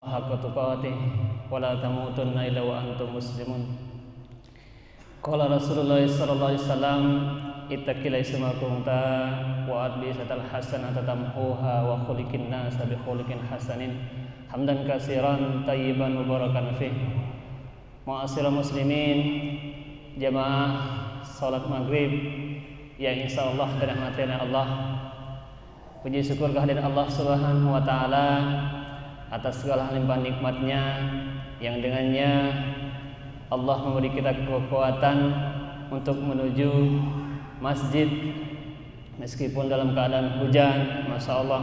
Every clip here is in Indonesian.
haqqa tuqatih wa la tamutunna illa wa antum muslimun. Qala Rasulullah sallallahu alaihi wasallam, ittaqilla isma kunta wa adbi satal hasanata tamhuha wa khuliqin nas bi khuliqin hasanin hamdan katsiran tayyiban mubarakan fih. Ma'asyiral muslimin, jamaah salat maghrib yang insyaallah dirahmati oleh Allah. Puji syukur kehadirat Allah Subhanahu wa taala atas segala limpahan nikmatnya yang dengannya Allah memberi kita kekuatan untuk menuju masjid meskipun dalam keadaan hujan. Masya Allah,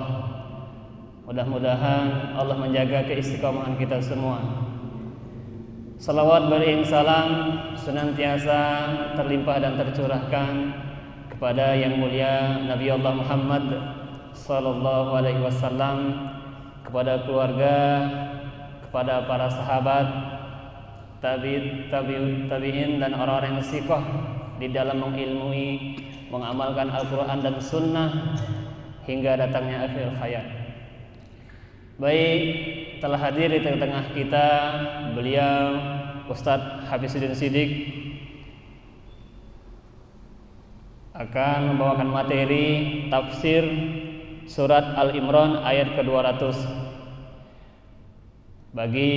mudah-mudahan Allah menjaga keistiqomahan kita semua. Salawat beriring salam senantiasa terlimpah dan tercurahkan kepada yang mulia Nabi Allah Muhammad sallallahu alaihi wasallam, kepada keluarga, kepada para sahabat, tabi'in dan orang-orang yang sikoh di dalam mengilmui, mengamalkan Al-Quran dan Sunnah hingga datangnya akhir hayat. Baik, telah hadir di tengah-tengah kita beliau Ustadz Hafidzuddin Siddiq akan membawakan materi tafsir Surat Al-Imran ayat ke-200. Bagi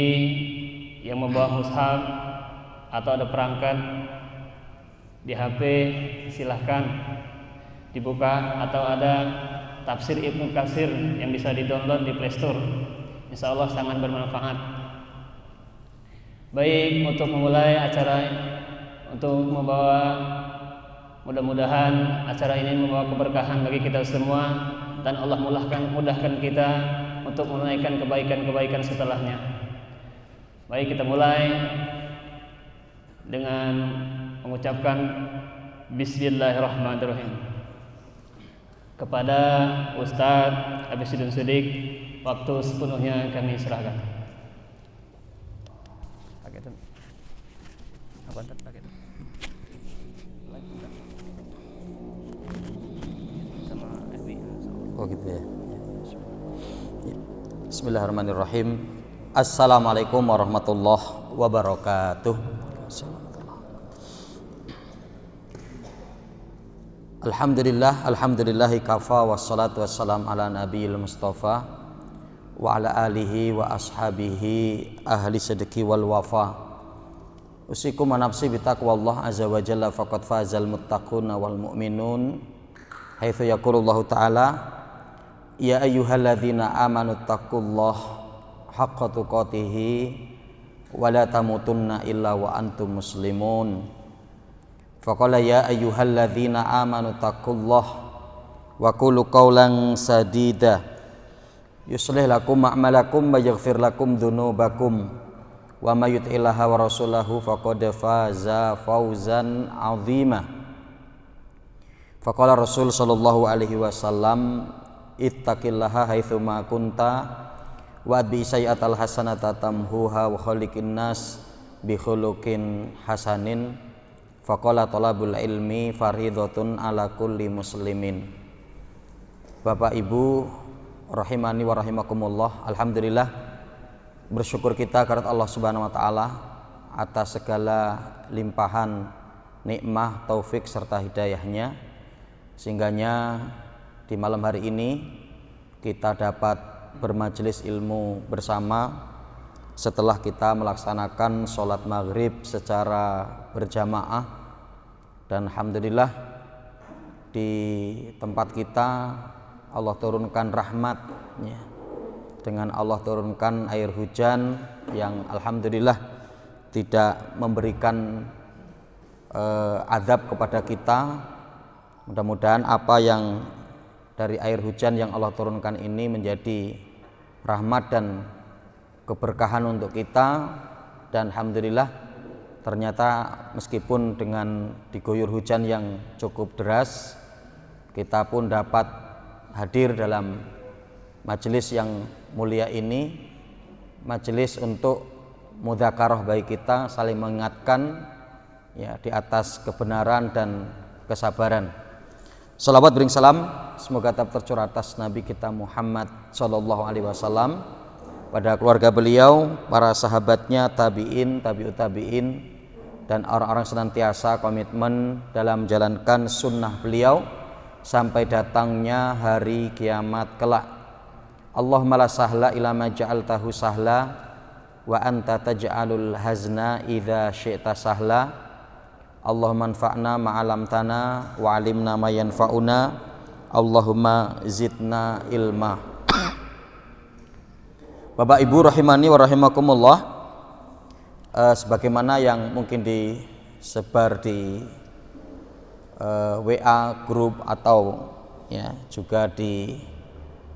yang membawa mushaf atau ada perangkat di HP, silahkan dibuka, atau ada tafsir Ibnu Katsir yang bisa di-download di Play Store. Insya Allah sangat bermanfaat. Baik, untuk memulai acara, mudah-mudahan acara ini membawa keberkahan bagi kita semua, dan Allah mudahkan kita untuk menunaikan kebaikan-kebaikan setelahnya. Baik, kita mulai dengan mengucapkan Bismillahirrahmanirrahim. Kepada Ustadz Hafidzuddin Siddiq, waktu sepenuhnya kami serahkan. Oh gitu ya. Bismillahirrahmanirrahim. Assalamualaikum warahmatullahi wabarakatuh. Alhamdulillahi kafa, wassalatu wassalam ala nabiyil mustafa wa ala alihi wa ashabihi ahli sidqi wal wafa. Usikum wa nafsi bitaqwallah azza wa jalla faqad fazal muttaquna wal mu'minun. Haitsu yaqulullahu ta'ala, ya ayyuhalladzina amanu taqullaha haqqa tuqatih wa la tamutunna illa wa antum muslimun. Faqala ya ayyuhalladzina amanu taqullaha wa qulu qawlan sadida yuslih lakum a'malakum wa yaghfir lakum dzunubakum wa may yuti'illaha wa rasulahu faqad faza fawzan 'azima. Faqala Rasul sallallahu alaihi wasallam, ittaqillaha haitsu ma kunta wa adbi sayyatal hasanata tamhuha wa khaliqin nas bi khuluqin hasanin. Faqala talabul ilmi faridhatun ala kulli muslimin. Bapak Ibu rahimani wa rahimakumullah, alhamdulillah bersyukur kita kepada Allah Subhanahu wa taala atas segala limpahan nikmah, taufik serta hidayahnya, sehingganya di malam hari ini kita dapat bermajelis ilmu bersama setelah kita melaksanakan sholat maghrib secara berjamaah. Dan alhamdulillah di tempat kita Allah turunkan rahmatnya, dengan Allah turunkan air hujan yang alhamdulillah tidak memberikan azab kepada kita. Mudah-mudahan apa yang dari air hujan yang Allah turunkan ini menjadi rahmat dan keberkahan untuk kita, dan alhamdulillah ternyata meskipun dengan diguyur hujan yang cukup deras, kita pun dapat hadir dalam majelis yang mulia ini, majelis untuk mudzakarah bagi kita, saling mengingatkan ya di atas kebenaran dan kesabaran. Salawat bering salam semoga tetap tercurah atas Nabi kita Muhammad sallallahu alaihi wasallam, pada keluarga beliau, para sahabatnya, tabi'in, tabi'ut tabi'in, dan orang-orang senantiasa komitmen dalam menjalankan sunnah beliau sampai datangnya hari kiamat kelak. Allahumma la sahla illa ma ja'altahu sahla wa anta taj'alul hazna idza syi'ta sahla. Allahumma anfa'na ma'alamtana wa 'alimna ma yanfa'una. Allahumma zidna ilma. Bapak Ibu rahimani wa rahimakumullah, sebagaimana yang mungkin disebar di WA grup atau ya juga di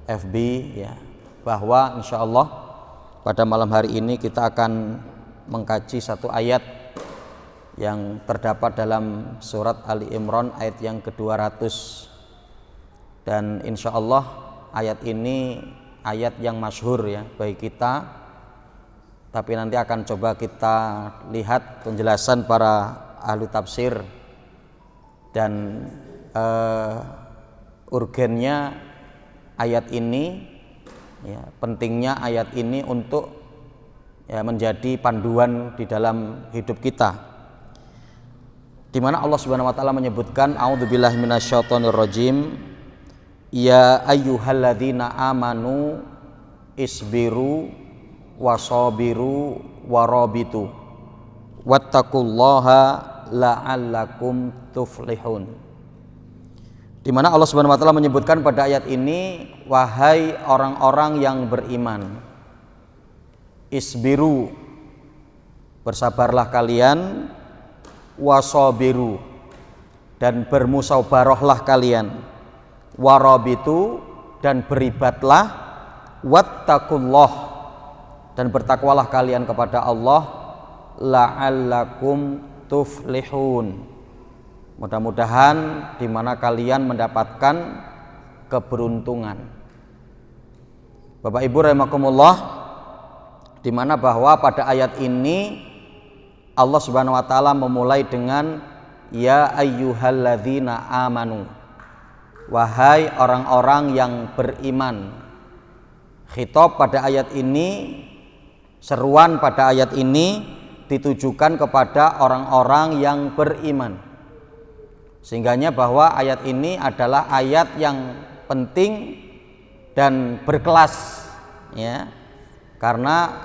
FB ya, bahwa insyaallah pada malam hari ini kita akan mengkaji satu ayat yang terdapat dalam surat Ali Imran ayat yang ke-200, dan insyaallah ayat ini ayat yang masyhur ya bagi kita, tapi nanti akan coba kita lihat penjelasan para ahli tafsir dan urgennya ayat ini ya, pentingnya ayat ini untuk ya menjadi panduan di dalam hidup kita, di mana Allah Subhanahu wa taala menyebutkan a'udzubillahi minasyaitonirrajim, ya ayyuhalladzina amanu isbiru wasabiru warabitu wattaqullaha la'allakum tuflihun. Di mana Allah Subhanahu wa taala menyebutkan pada ayat ini, wahai orang-orang yang beriman, isbiru, bersabarlah kalian, wasabiru, dan bermusyawarahlah kalian, warabitu, dan beribadatlah, wattaqullah, dan bertakwalah kalian kepada Allah, la'allakum tuflihun, mudah-mudahan di mana kalian mendapatkan keberuntungan. Bapak Ibu rahimakumullah, di mana bahwa pada ayat ini Allah Subhanahu wa taala memulai dengan ya ayyuhalladzina amanu, wahai orang-orang yang beriman. Khitab pada ayat ini, seruan pada ayat ini ditujukan kepada orang-orang yang beriman. Sehingganya bahwa ayat ini adalah ayat yang penting dan berkelas ya. Karena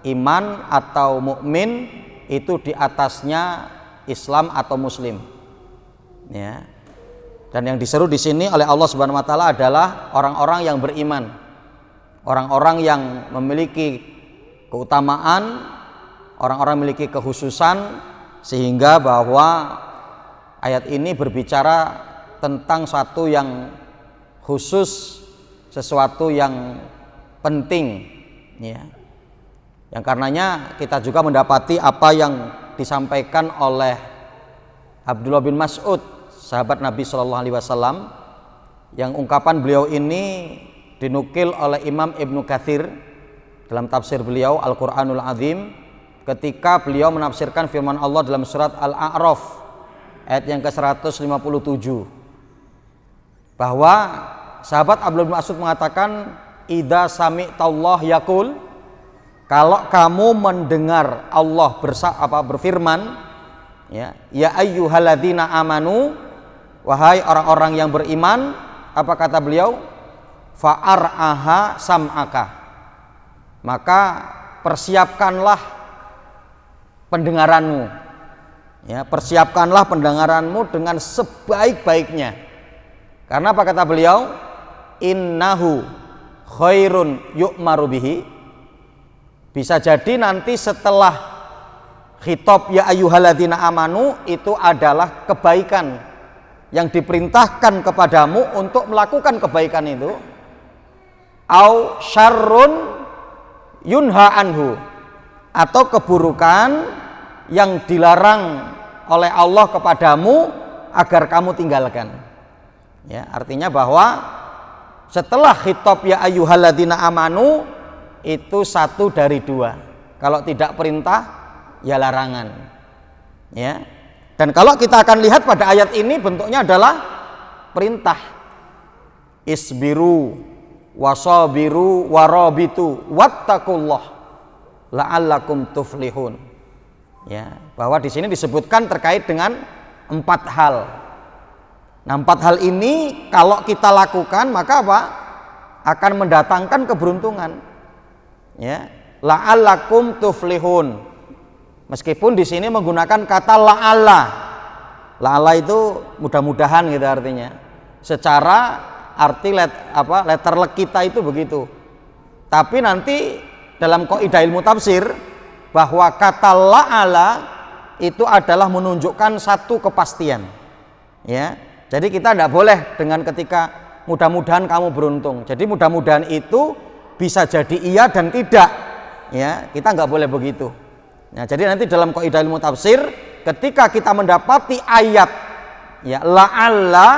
iman atau mukmin itu di atasnya Islam atau Muslim, ya. Dan yang diseru di sini oleh Allah Subhanahu Wa Taala adalah orang-orang yang beriman, orang-orang yang memiliki keutamaan, orang-orang memiliki kekhususan, sehingga bahwa ayat ini berbicara tentang satu yang khusus, sesuatu yang penting, ya. Yang karenanya kita juga mendapati apa yang disampaikan oleh Abdullah bin Mas'ud, sahabat Nabi Shallallahu Alaihi Wasallam, yang ungkapan beliau ini dinukil oleh Imam Ibnu Katsir dalam tafsir beliau Al-Quranul Azim, ketika beliau menafsirkan firman Allah dalam surat Al-A'raf ayat yang ke-157, bahwa sahabat Abdullah bin Mas'ud mengatakan, idza sami'tallah yaqul, kalau kamu mendengar Allah berfirman, ya ayyuhalladzina amanu, wahai orang-orang yang beriman, apa kata beliau? Fa'ar'aha sam'aka, maka persiapkanlah pendengaranmu, ya, persiapkanlah pendengaranmu dengan sebaik-baiknya. Karena apa kata beliau? Innahu khairun yu'maru bihi, bisa jadi nanti setelah khitab ya ayyuhalladzina amanu itu adalah kebaikan yang diperintahkan kepadamu untuk melakukan kebaikan itu, au syarrun yunha anhu, atau keburukan yang dilarang oleh Allah kepadamu agar kamu tinggalkan. Ya, artinya bahwa setelah khitab ya ayyuhalladzina amanu itu satu dari dua. Kalau tidak perintah ya larangan. Ya. Dan kalau kita akan lihat pada ayat ini bentuknya adalah perintah. Isbiru wasabiru warabitu wattaqullah la'allakum tuflihun. Ya, bahwa di sini disebutkan terkait dengan 4 hal. Nah, 4 hal ini kalau kita lakukan maka apa? Akan mendatangkan keberuntungan. Ya, la'allakum tuflihun. Meskipun di sini menggunakan kata la'alla. La'alla itu mudah-mudahan gitu artinya. Secara arti letter kita itu begitu. Tapi nanti dalam kaidah ilmu tafsir bahwa kata la'alla itu adalah menunjukkan satu kepastian. Ya. Jadi kita tidak boleh dengan ketika mudah-mudahan kamu beruntung. Jadi mudah-mudahan itu bisa jadi iya dan tidak. Ya, kita nggak boleh begitu. Nah, jadi nanti dalam kaidah ilmu tafsir ketika kita mendapati ayat ya la'alla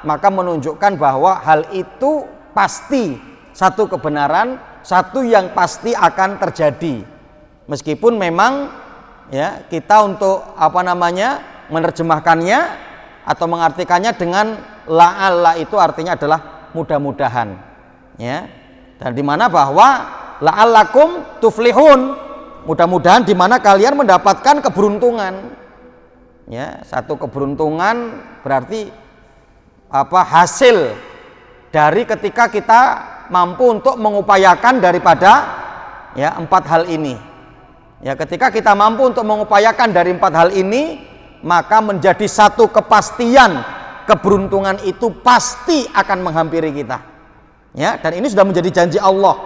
maka menunjukkan bahwa hal itu pasti satu kebenaran, satu yang pasti akan terjadi. Meskipun memang ya kita untuk menerjemahkannya atau mengartikannya dengan la'alla itu artinya adalah mudah-mudahan. Ya. Dan di mana bahwa la'allakum tuflihun, mudah-mudahan di mana kalian mendapatkan keberuntungan. Ya, satu keberuntungan berarti hasil dari ketika kita mampu untuk mengupayakan daripada ya 4 hal ini. Ya, ketika kita mampu untuk mengupayakan dari 4 hal ini, maka menjadi satu kepastian keberuntungan itu pasti akan menghampiri kita. Ya, dan ini sudah menjadi janji Allah.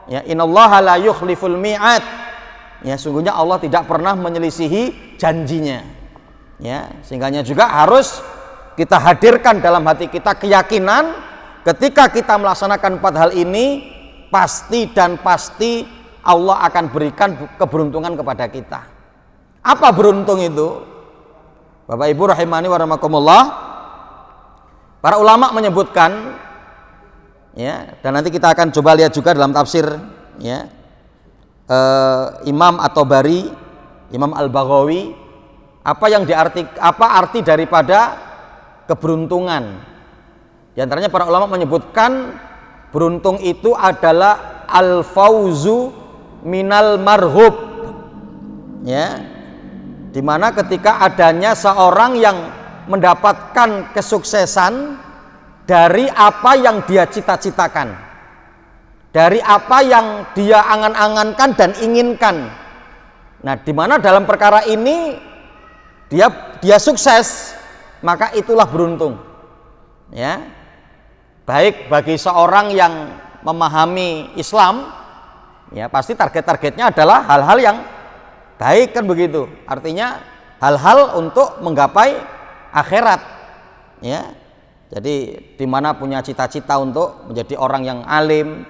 Ya, innallaha la yukhliful mi'ad. Ya, sungguhnya Allah tidak pernah menyelisihi janjinya. Ya, sehingganya juga harus kita hadirkan dalam hati kita keyakinan ketika kita melaksanakan 4 hal ini pasti dan pasti Allah akan berikan keberuntungan kepada kita. Apa beruntung itu? Bapak Ibu rahimani wa rahimakumullah, para ulama menyebutkan ya, dan nanti kita akan coba lihat juga dalam tafsir ya Imam At-Tabari, Imam Al-Baghawi, apa arti daripada keberuntungan. Di antaranya para ulama menyebutkan beruntung itu adalah al-fauzu minal marhub. Ya. Di mana ketika adanya seorang yang mendapatkan kesuksesan dari apa yang dia cita-citakan, dari apa yang dia angan-angankan dan inginkan. Nah, di mana dalam perkara ini dia sukses, maka itulah beruntung. Ya. Baik bagi seorang yang memahami Islam, ya pasti target-targetnya adalah hal-hal yang baik kan begitu. Artinya hal-hal untuk menggapai akhirat. Ya. Jadi di mana punya cita-cita untuk menjadi orang yang alim,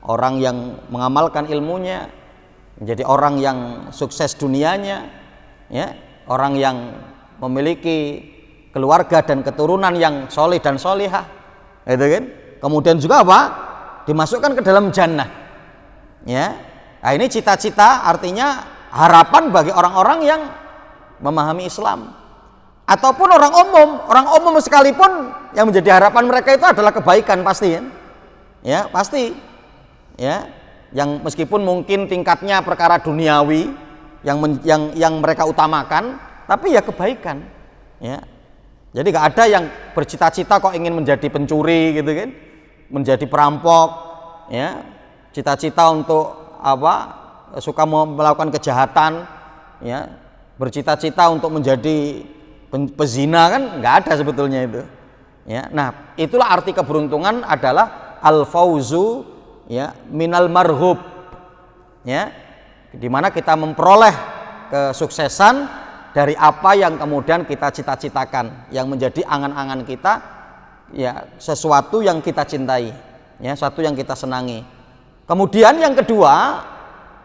orang yang mengamalkan ilmunya, menjadi orang yang sukses dunianya, ya, orang yang memiliki keluarga dan keturunan yang soleh dan solihah, gitu kan? Kemudian juga apa? Dimasukkan ke dalam jannah, ya. Nah, ini cita-cita artinya harapan bagi orang-orang yang memahami Islam, ataupun orang umum sekalipun yang menjadi harapan mereka itu adalah kebaikan pasti, ya pasti. Ya, yang meskipun mungkin tingkatnya perkara duniawi yang mereka utamakan, tapi ya kebaikan. Ya, jadi nggak ada yang bercita-cita kok ingin menjadi pencuri gitu kan, menjadi perampok. Ya, cita-cita untuk suka melakukan kejahatan. Ya, bercita-cita untuk menjadi pezina kan nggak ada sebetulnya itu. Ya, nah itulah arti keberuntungan adalah al-fauzu ya minal marhub, ya, dimana kita memperoleh kesuksesan dari apa yang kemudian kita cita-citakan, yang menjadi angan-angan kita, ya sesuatu yang kita cintai, ya satu yang kita senangi. Kemudian yang kedua,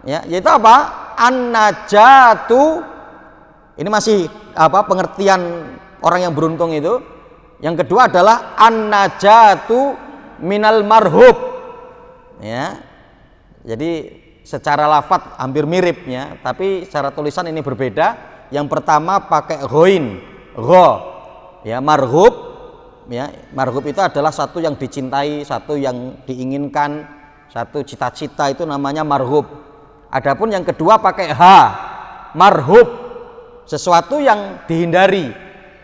ya yaitu apa? An-najatu Ini masih pengertian orang yang beruntung itu. Yang kedua adalah an-najatu minal marhub. Ya. Jadi secara lafadz hampir mirip ya, tapi secara tulisan ini berbeda. Yang pertama pakai ghoin, gho. Ya, marhub. Ya, marhub itu adalah satu yang dicintai, satu yang diinginkan, satu cita-cita, itu namanya marhub. Adapun yang kedua pakai ha, marhub, sesuatu yang dihindari,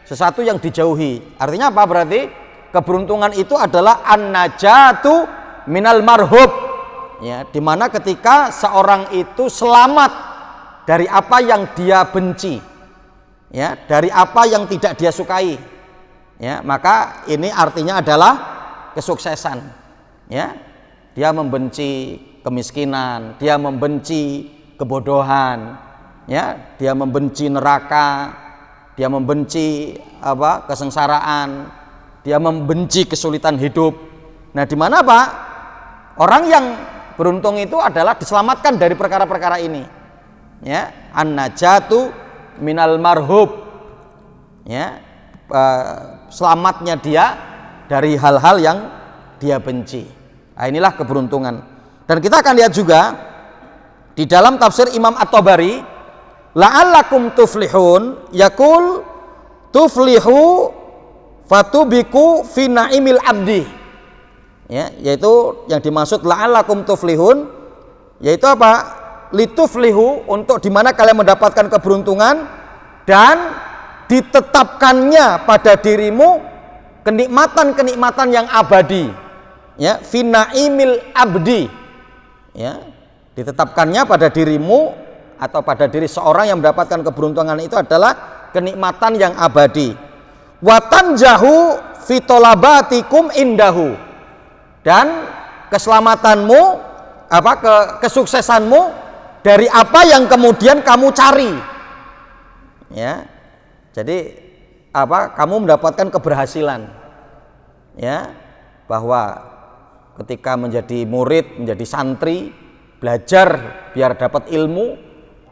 sesuatu yang dijauhi. Artinya apa berarti? Keberuntungan itu adalah an-najatu minal marhub. Ya, dimana ketika seorang itu selamat dari apa yang dia benci, ya, dari apa yang tidak dia sukai, ya, maka ini artinya adalah kesuksesan. Ya, dia membenci kemiskinan, dia membenci kebodohan, ya, dia membenci neraka, dia membenci kesengsaraan, dia membenci kesulitan hidup. Nah, di mana Pak? Orang yang beruntung itu adalah diselamatkan dari perkara-perkara ini. Ya, an-najatu minal marhub. Ya, selamatnya dia dari hal-hal yang dia benci. Nah, inilah keberuntungan. Dan kita akan lihat juga di dalam tafsir Imam At-Tabari, la'allakum tuflihun, yaqul tuflihu fatubiku fi na'imil abdi. Ya, yaitu yang dimaksud la'allakum tuflihun, yaitu apa? Lituflihu, untuk dimana kalian mendapatkan keberuntungan dan ditetapkannya pada dirimu kenikmatan-kenikmatan yang abadi. Ya, fi na'imil abdi. Ya, ditetapkannya pada dirimu atau pada diri seorang yang mendapatkan keberuntungan itu adalah kenikmatan yang abadi. Watanjahu fi tolabatikum indahu. Dan keselamatanmu, kesuksesanmu dari apa yang kemudian kamu cari. Ya, jadi kamu mendapatkan keberhasilan. Ya, bahwa ketika menjadi murid, menjadi santri, belajar biar dapat ilmu,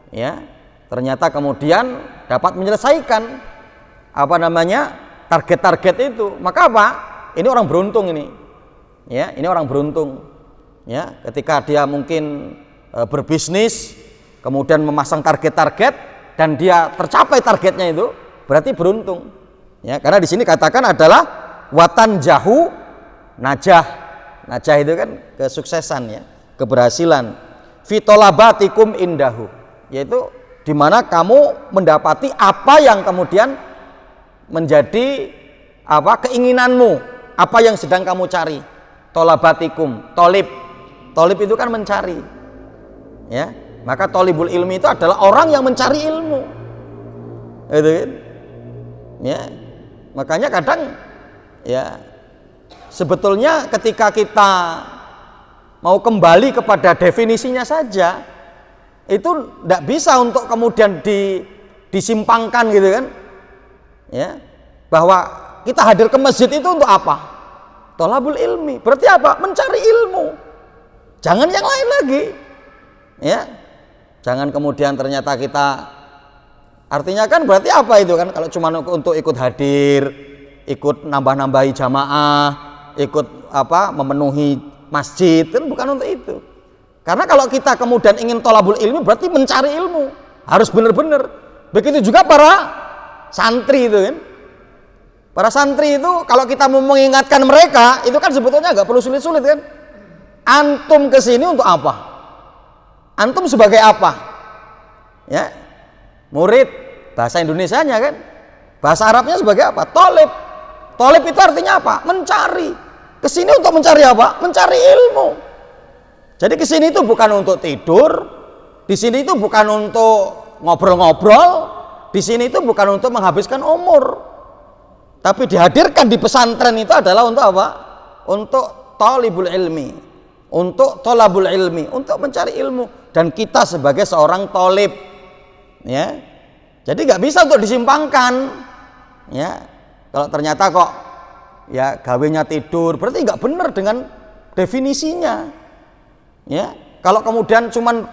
ya, ternyata kemudian dapat menyelesaikan target-target itu. Maka ini orang beruntung ini. Ya, ini orang beruntung. Ya, ketika dia mungkin berbisnis, kemudian memasang target-target dan dia tercapai targetnya itu, berarti beruntung. Ya, karena di sini katakan adalah watan jahu najah. Najah itu kan kesuksesan, ya, keberhasilan. Fitolabatikum indahu, yaitu di mana kamu mendapati apa yang kemudian menjadi keinginanmu, apa yang sedang kamu cari. Tolabatikum, tolib itu kan mencari, ya, maka tolibul ilmi itu adalah orang yang mencari ilmu, itu kan, ya, makanya kadang, ya, sebetulnya ketika kita mau kembali kepada definisinya saja, itu tidak bisa untuk kemudian disimpangkan gitu kan, ya, bahwa kita hadir ke masjid itu untuk apa? Tolabul ilmi, berarti apa? Mencari ilmu. Jangan yang lain lagi. Ya. Jangan kemudian ternyata kita, artinya kan berarti apa itu kan? Kalau cuma untuk ikut hadir, ikut nambah-nambahi jamaah, ikut memenuhi masjid, kan bukan untuk itu. Karena kalau kita kemudian ingin tolabul ilmi, berarti mencari ilmu. Harus benar-benar. Begitu juga para santri itu kan. Para santri itu kalau kita mau mengingatkan mereka, itu kan sebetulnya nggak perlu sulit-sulit kan. Antum kesini untuk apa? Antum sebagai apa? Ya, murid, bahasa Indonesianya kan, bahasa Arabnya sebagai apa? Tolib. Tolib itu artinya apa? Mencari. Kesini untuk mencari apa? Mencari ilmu. Jadi kesini itu bukan untuk tidur, di sini itu bukan untuk ngobrol-ngobrol, di sini itu bukan untuk menghabiskan umur. Tapi dihadirkan di pesantren itu adalah untuk apa? Untuk talibul ilmi, untuk tolabul ilmi, untuk mencari ilmu. Dan kita sebagai seorang tolib, ya, jadi nggak bisa untuk disimpangkan, ya. Kalau ternyata kok, ya, gawenya tidur, berarti nggak benar dengan definisinya, ya. Kalau kemudian cuman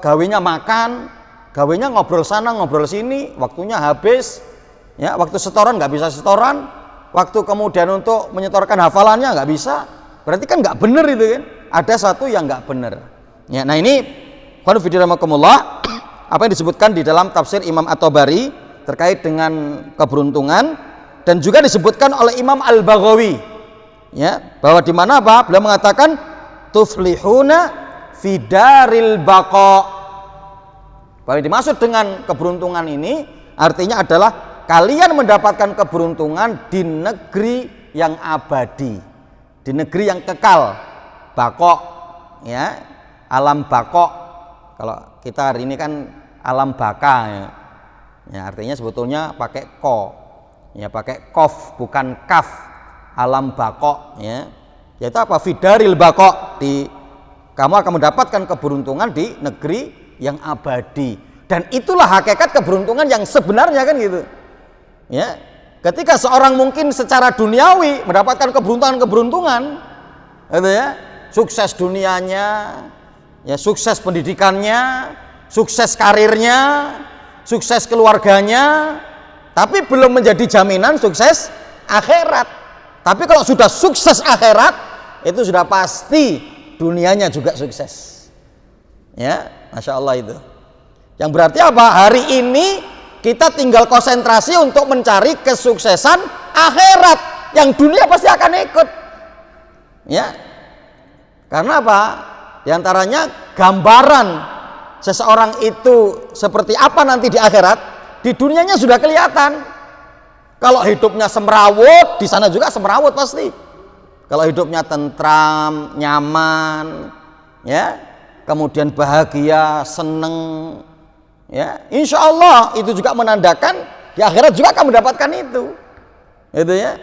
gawenya makan, gawenya ngobrol sana ngobrol sini, waktunya habis. Ya, waktu setoran nggak bisa setoran, waktu kemudian untuk menyetorkan hafalannya nggak bisa. Berarti kan nggak benar itu kan? Ada satu yang nggak benar. Ya, nah ini konfidirakumullah apa yang disebutkan di dalam tafsir Imam At-Tabari terkait dengan keberuntungan, dan juga disebutkan oleh Imam Al-Baghawi, ya, bahwa di mana apa? Beliau mengatakan tuflihuna fidaril baqa. Bahwa yang dimaksud dengan keberuntungan ini artinya adalah kalian mendapatkan keberuntungan di negeri yang abadi, di negeri yang kekal, baqa, ya, alam baqa. Kalau kita hari ini kan alam baka, ya. Ya, artinya sebetulnya pakai ko, ya, pakai kof bukan kaf, alam bako, ya, yaitu apa? Fidaril bako, kamu akan mendapatkan keberuntungan di negeri yang abadi, dan itulah hakikat keberuntungan yang sebenarnya kan gitu, ya. Ketika seorang mungkin secara duniawi mendapatkan keberuntungan, gitu ya, sukses dunianya, ya, sukses pendidikannya, sukses karirnya, sukses keluarganya, tapi belum menjadi jaminan sukses akhirat. Tapi kalau sudah sukses akhirat, itu sudah pasti dunianya juga sukses. Ya, Masya Allah itu. Yang berarti apa? Hari ini kita tinggal konsentrasi untuk mencari kesuksesan akhirat. Yang dunia pasti akan ikut. Ya, karena apa? Di antaranya gambaran seseorang itu seperti apa nanti di akhirat, di dunianya sudah kelihatan. Kalau hidupnya semrawut, di sana juga semrawut pasti. Kalau hidupnya tentram, nyaman, ya, kemudian bahagia, seneng, ya, insya Allah itu juga menandakan di akhirat juga akan mendapatkan itu, gitu ya.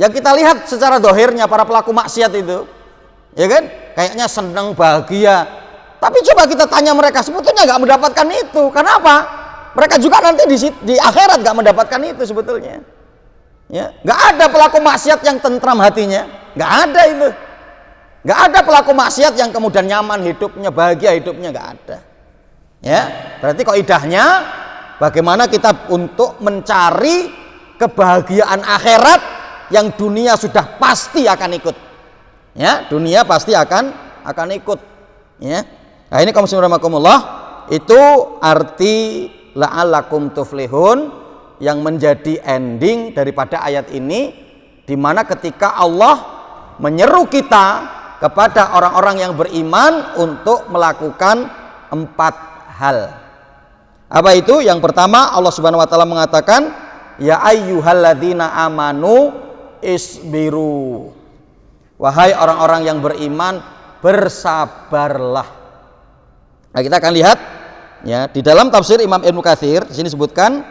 Yang kita lihat secara dohirnya para pelaku maksiat itu, ya kan, kayaknya seneng, bahagia. Tapi coba kita tanya mereka, sebetulnya nggak mendapatkan itu. Kenapa? Mereka juga nanti di akhirat nggak mendapatkan itu sebetulnya. Ya, nggak ada pelaku maksiat yang tentram hatinya, nggak ada itu. Nggak ada pelaku maksiat yang kemudian nyaman hidupnya, bahagia hidupnya, nggak ada. Ya, berarti kaidahnya bagaimana kita untuk mencari kebahagiaan akhirat yang dunia sudah pasti akan ikut. Ya, dunia pasti akan ikut. Ya. Nah, ini kaum muslimin rahimakumullah, itu arti la'allakum tuflihun yang menjadi ending daripada ayat ini, di mana ketika Allah menyeru kita kepada orang-orang yang beriman untuk melakukan 4 hal. Apa itu? Yang pertama, Allah Subhanahu wa taala mengatakan, ya ayyuhalladzina amanu isbiru. Wahai orang-orang yang beriman, bersabarlah. Nah, kita akan lihat, ya, di dalam tafsir Imam Ibnu Katsir di sini disebutkan,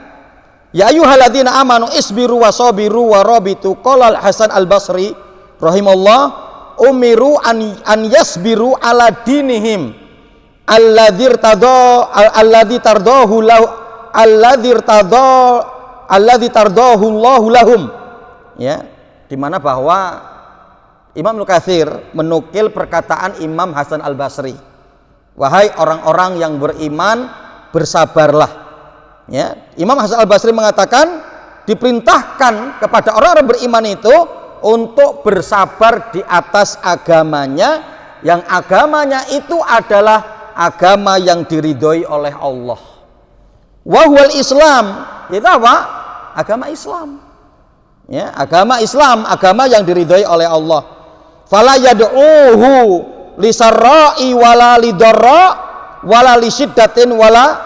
ya ayyuhalladzina amanu isbiru wasabiru warabitu. Qala Hasan Al-Basri rahimallah, umiru an yasbiru ala dinihim alladzi tardahu Allahu lahum. Ya, di mana bahwa Imam Ibnu Katsir menukil perkataan Imam Hasan Al-Basri, wahai orang-orang yang beriman, bersabarlah. Ya, Imam Hasan Al-Basri mengatakan diperintahkan kepada orang-orang beriman itu untuk bersabar di atas agamanya, yang agamanya itu adalah agama yang diridhoi oleh Allah. Wahwal Islam, itu apa? Agama Islam. Ya, agama Islam, agama yang diridhoi oleh Allah. Fala yad'uhu lisarra'i wala lidarra wala lisyiddatin wala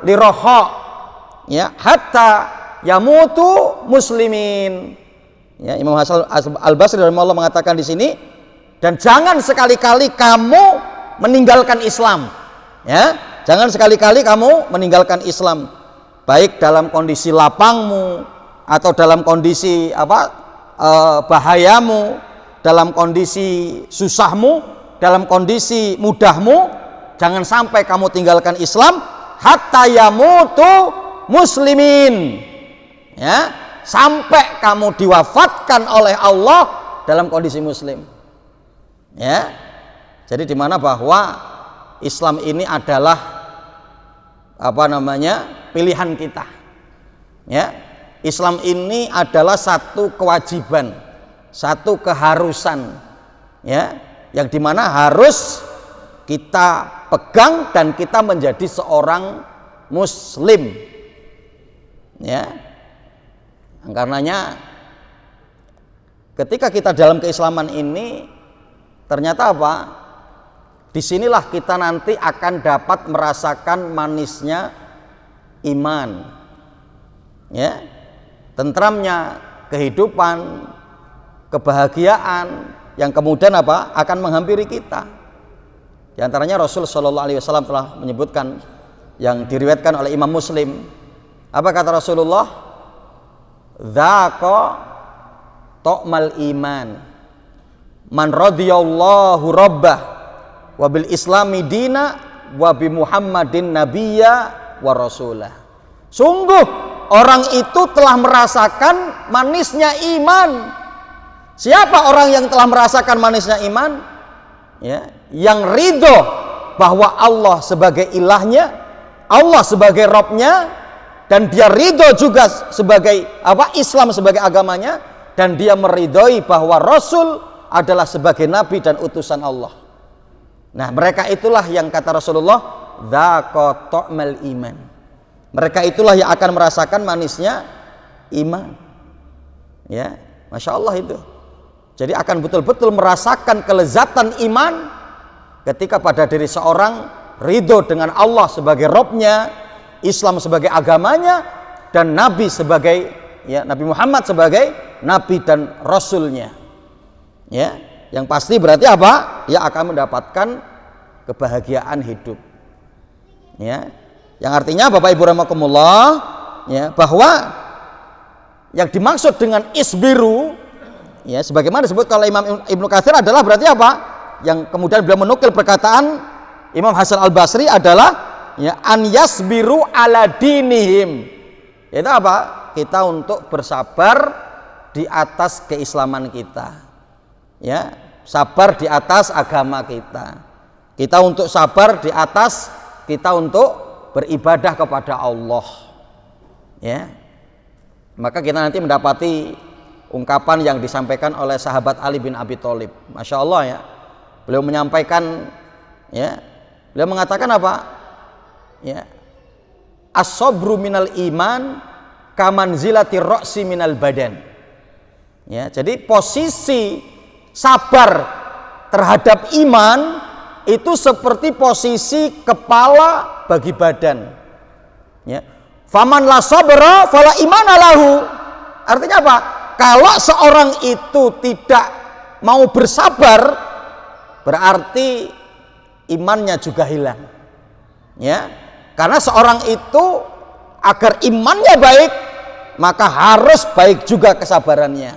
liroha, ya, hatta yamutu muslimin. Ya, Imam Hasan Al-Basri rahimahullah mengatakan di sini, dan jangan sekali-kali kamu meninggalkan Islam. Ya, jangan sekali-kali kamu meninggalkan Islam, baik dalam kondisi lapangmu atau dalam kondisi bahayamu, dalam kondisi susahmu, dalam kondisi mudahmu, jangan sampai kamu tinggalkan Islam hatta yamutu muslimin, ya, sampai kamu diwafatkan oleh Allah dalam kondisi muslim. Ya, jadi di mana bahwa Islam ini adalah pilihan kita. Ya, Islam ini adalah satu kewajiban, satu keharusan, ya, yang dimana harus kita pegang dan kita menjadi seorang Muslim. Ya, karenanya ketika kita dalam keislaman ini ternyata apa? Disinilah kita nanti akan dapat merasakan manisnya iman, ya, tentramnya kehidupan, kebahagiaan yang kemudian apa? Akan menghampiri kita. Di antaranya Rasul Shallallahu Alaihi Wasallam telah menyebutkan yang diriwayatkan oleh Imam Muslim. Apa kata Rasulullah? Dzaqa tu'mal iman man radiyallahu rabbah wa bil islami dina wa bi Muhammadin nabiyya wa rasulah. Sungguh orang itu telah merasakan manisnya iman. Siapa orang yang telah merasakan manisnya iman? Ya, yang ridho bahwa Allah sebagai ilahnya, Allah sebagai Robnya, dan dia ridho juga sebagai Islam sebagai agamanya, dan dia meridhoi bahwa Rasul adalah sebagai nabi dan utusan Allah. Nah, mereka itulah yang kata Rasulullah, dzaqa tu'mal iman. Mereka itulah yang akan merasakan manisnya iman. Ya, Masya Allah itu. Jadi akan betul-betul merasakan kelezatan iman ketika pada diri seorang ridho dengan Allah sebagai Robnya, Islam sebagai agamanya, dan Nabi sebagai, ya, Nabi Muhammad sebagai Nabi dan Rasulnya. Ya, yang pasti berarti apa? Ya, akan mendapatkan kebahagiaan hidup. Ya, yang artinya Bapak Ibu rahimakumullah, ya, bahwa yang dimaksud dengan isbiru, ya, sebagaimana disebut oleh Imam Ibnu Katsir adalah berarti apa? Yang kemudian beliau menukil perkataan Imam Hasan Al-Basri adalah, ya, an yasbiru ala dinihim. Itu apa? Kita untuk bersabar di atas keislaman kita. Ya, sabar di atas agama kita. Kita untuk sabar di atas kita untuk beribadah kepada Allah. Ya. Maka kita nanti mendapati ungkapan yang disampaikan oleh sahabat Ali bin Abi Thalib. Masya Allah, ya. Beliau menyampaikan, ya, beliau mengatakan apa? Ya, as-sabru minal iman kamanzilati ra'si minal badan. Ya, jadi posisi sabar terhadap iman itu seperti posisi kepala bagi badan. Ya. Faman la sabra fala imana lahu. Artinya apa? Kalau seorang itu tidak mau bersabar, berarti imannya juga hilang. Ya, karena seorang itu agar imannya baik, maka harus baik juga kesabarannya.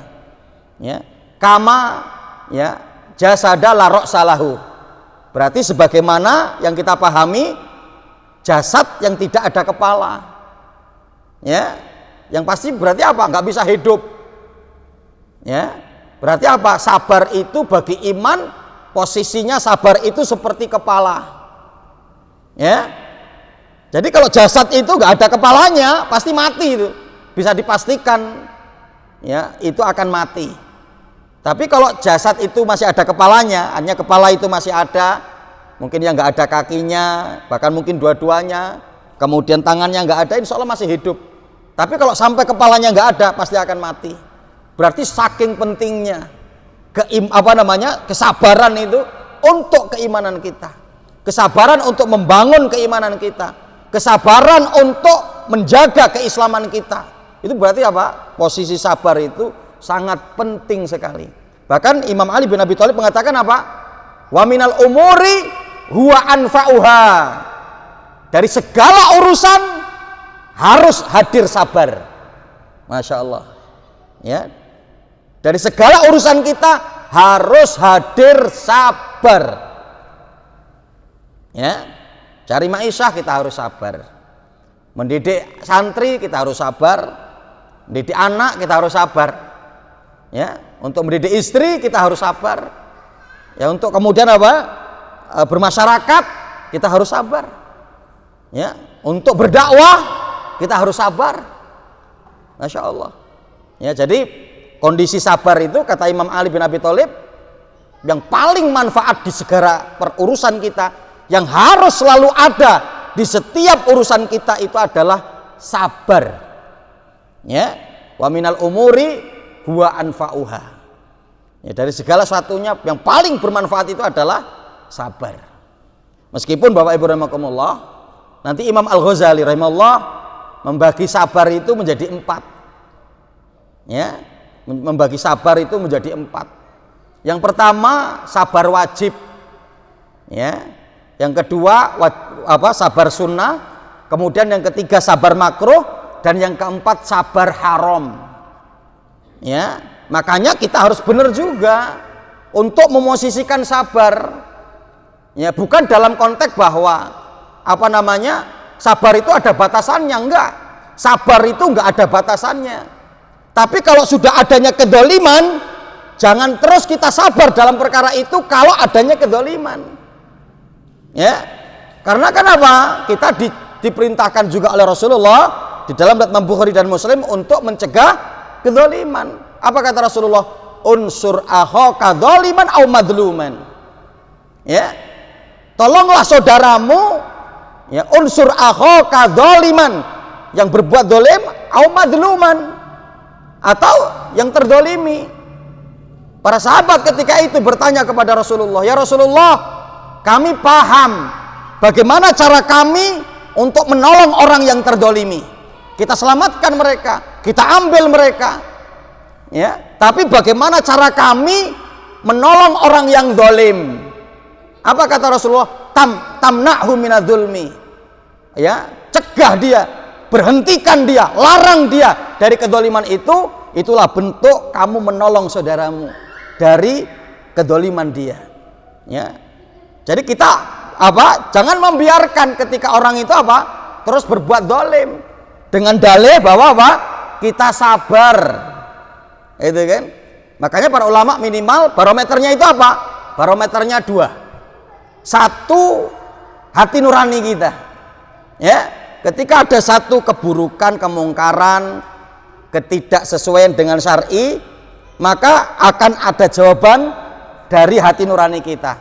Ya, kama, ya, jasada la ra'salahu. Berarti sebagaimana yang kita pahami jasad yang tidak ada kepala. Ya, yang pasti berarti apa? Nggak bisa hidup. Ya, berarti apa? Sabar itu bagi iman posisinya sabar itu seperti kepala. Ya, jadi kalau jasad itu nggak ada kepalanya pasti mati itu, bisa dipastikan. Ya, itu akan mati. Tapi kalau jasad itu masih ada kepalanya, hanya kepala itu masih ada, mungkin yang nggak ada kakinya, bahkan mungkin dua-duanya, kemudian tangannya nggak ada, insya Allah masih hidup. Tapi kalau sampai kepalanya nggak ada, pasti akan mati. Berarti saking pentingnya kesabaran itu untuk keimanan kita, kesabaran untuk membangun keimanan kita, kesabaran untuk menjaga keislaman kita. Itu berarti apa? Posisi sabar itu sangat penting sekali. Bahkan Imam Ali bin Abi Thalib mengatakan apa? Wa minal umuri huwa anfa'uha. Dari segala urusan harus hadir sabar. Masya Allah. Ya. Dari segala urusan kita harus hadir sabar. Ya. Cari ma'isyah kita harus sabar. Mendidik santri kita harus sabar. Mendidik anak kita harus sabar. Ya, untuk mendidik istri kita harus sabar. Ya, untuk kemudian apa? Bermasyarakat kita harus sabar. Ya, untuk berdakwah kita harus sabar. Masya Allah. Ya, jadi kondisi sabar itu kata Imam Ali bin Abi Thalib yang paling manfaat di segala perurusan kita, yang harus selalu ada di setiap urusan kita itu adalah sabar. Ya, wa minal umuri huwa anfa'uha. Ya, dari segala sesuatunya yang paling bermanfaat itu adalah sabar. Meskipun Bapak Ibu rahimakumullah, nanti Imam Al-Ghazali rahimahullah membagi sabar itu menjadi 4. Ya, membagi sabar itu menjadi 4. Yang pertama sabar wajib, ya. Yang kedua sabar sunnah, kemudian yang ketiga sabar makruh, dan yang keempat sabar haram. Ya, makanya kita harus benar juga untuk memosisikan sabar. Ya, bukan dalam konteks bahwa sabar itu ada batasannya, enggak. Sabar itu enggak ada batasannya. Tapi kalau sudah adanya kedoliman, jangan terus kita sabar dalam perkara itu kalau adanya kedoliman. Ya, karena kenapa? Kita diperintahkan juga oleh Rasulullah di dalam Imam Bukhari dan Muslim untuk mencegah kedoliman. Apa kata Rasulullah? Unsur akhaka dzaliman au madluman. Ya, tolonglah saudaramu, ya, unsur akhaka dzaliman, yang berbuat dolim, au madluman, atau yang terdolimi. Para sahabat ketika itu bertanya kepada Rasulullah, ya Rasulullah, kami paham bagaimana cara kami untuk menolong orang yang terdolimi. Kita selamatkan mereka, kita ambil mereka, ya. Tapi bagaimana cara kami menolong orang yang dolim? Apa kata Rasulullah? Tamna'hu minadzulmi. Ya, cegah dia, berhentikan dia, larang dia dari kedoliman itu. Itulah bentuk kamu menolong saudaramu dari kedoliman dia. Ya, jadi kita jangan membiarkan ketika orang itu terus berbuat dolim dengan dalih bahwa kita sabar, itu kan. Makanya para ulama minimal barometernya itu barometernya 2. 1, hati nurani kita. Ya, ketika ada satu keburukan, kemungkaran, ketidaksesuaian dengan syar'i, maka akan ada jawaban dari hati nurani kita.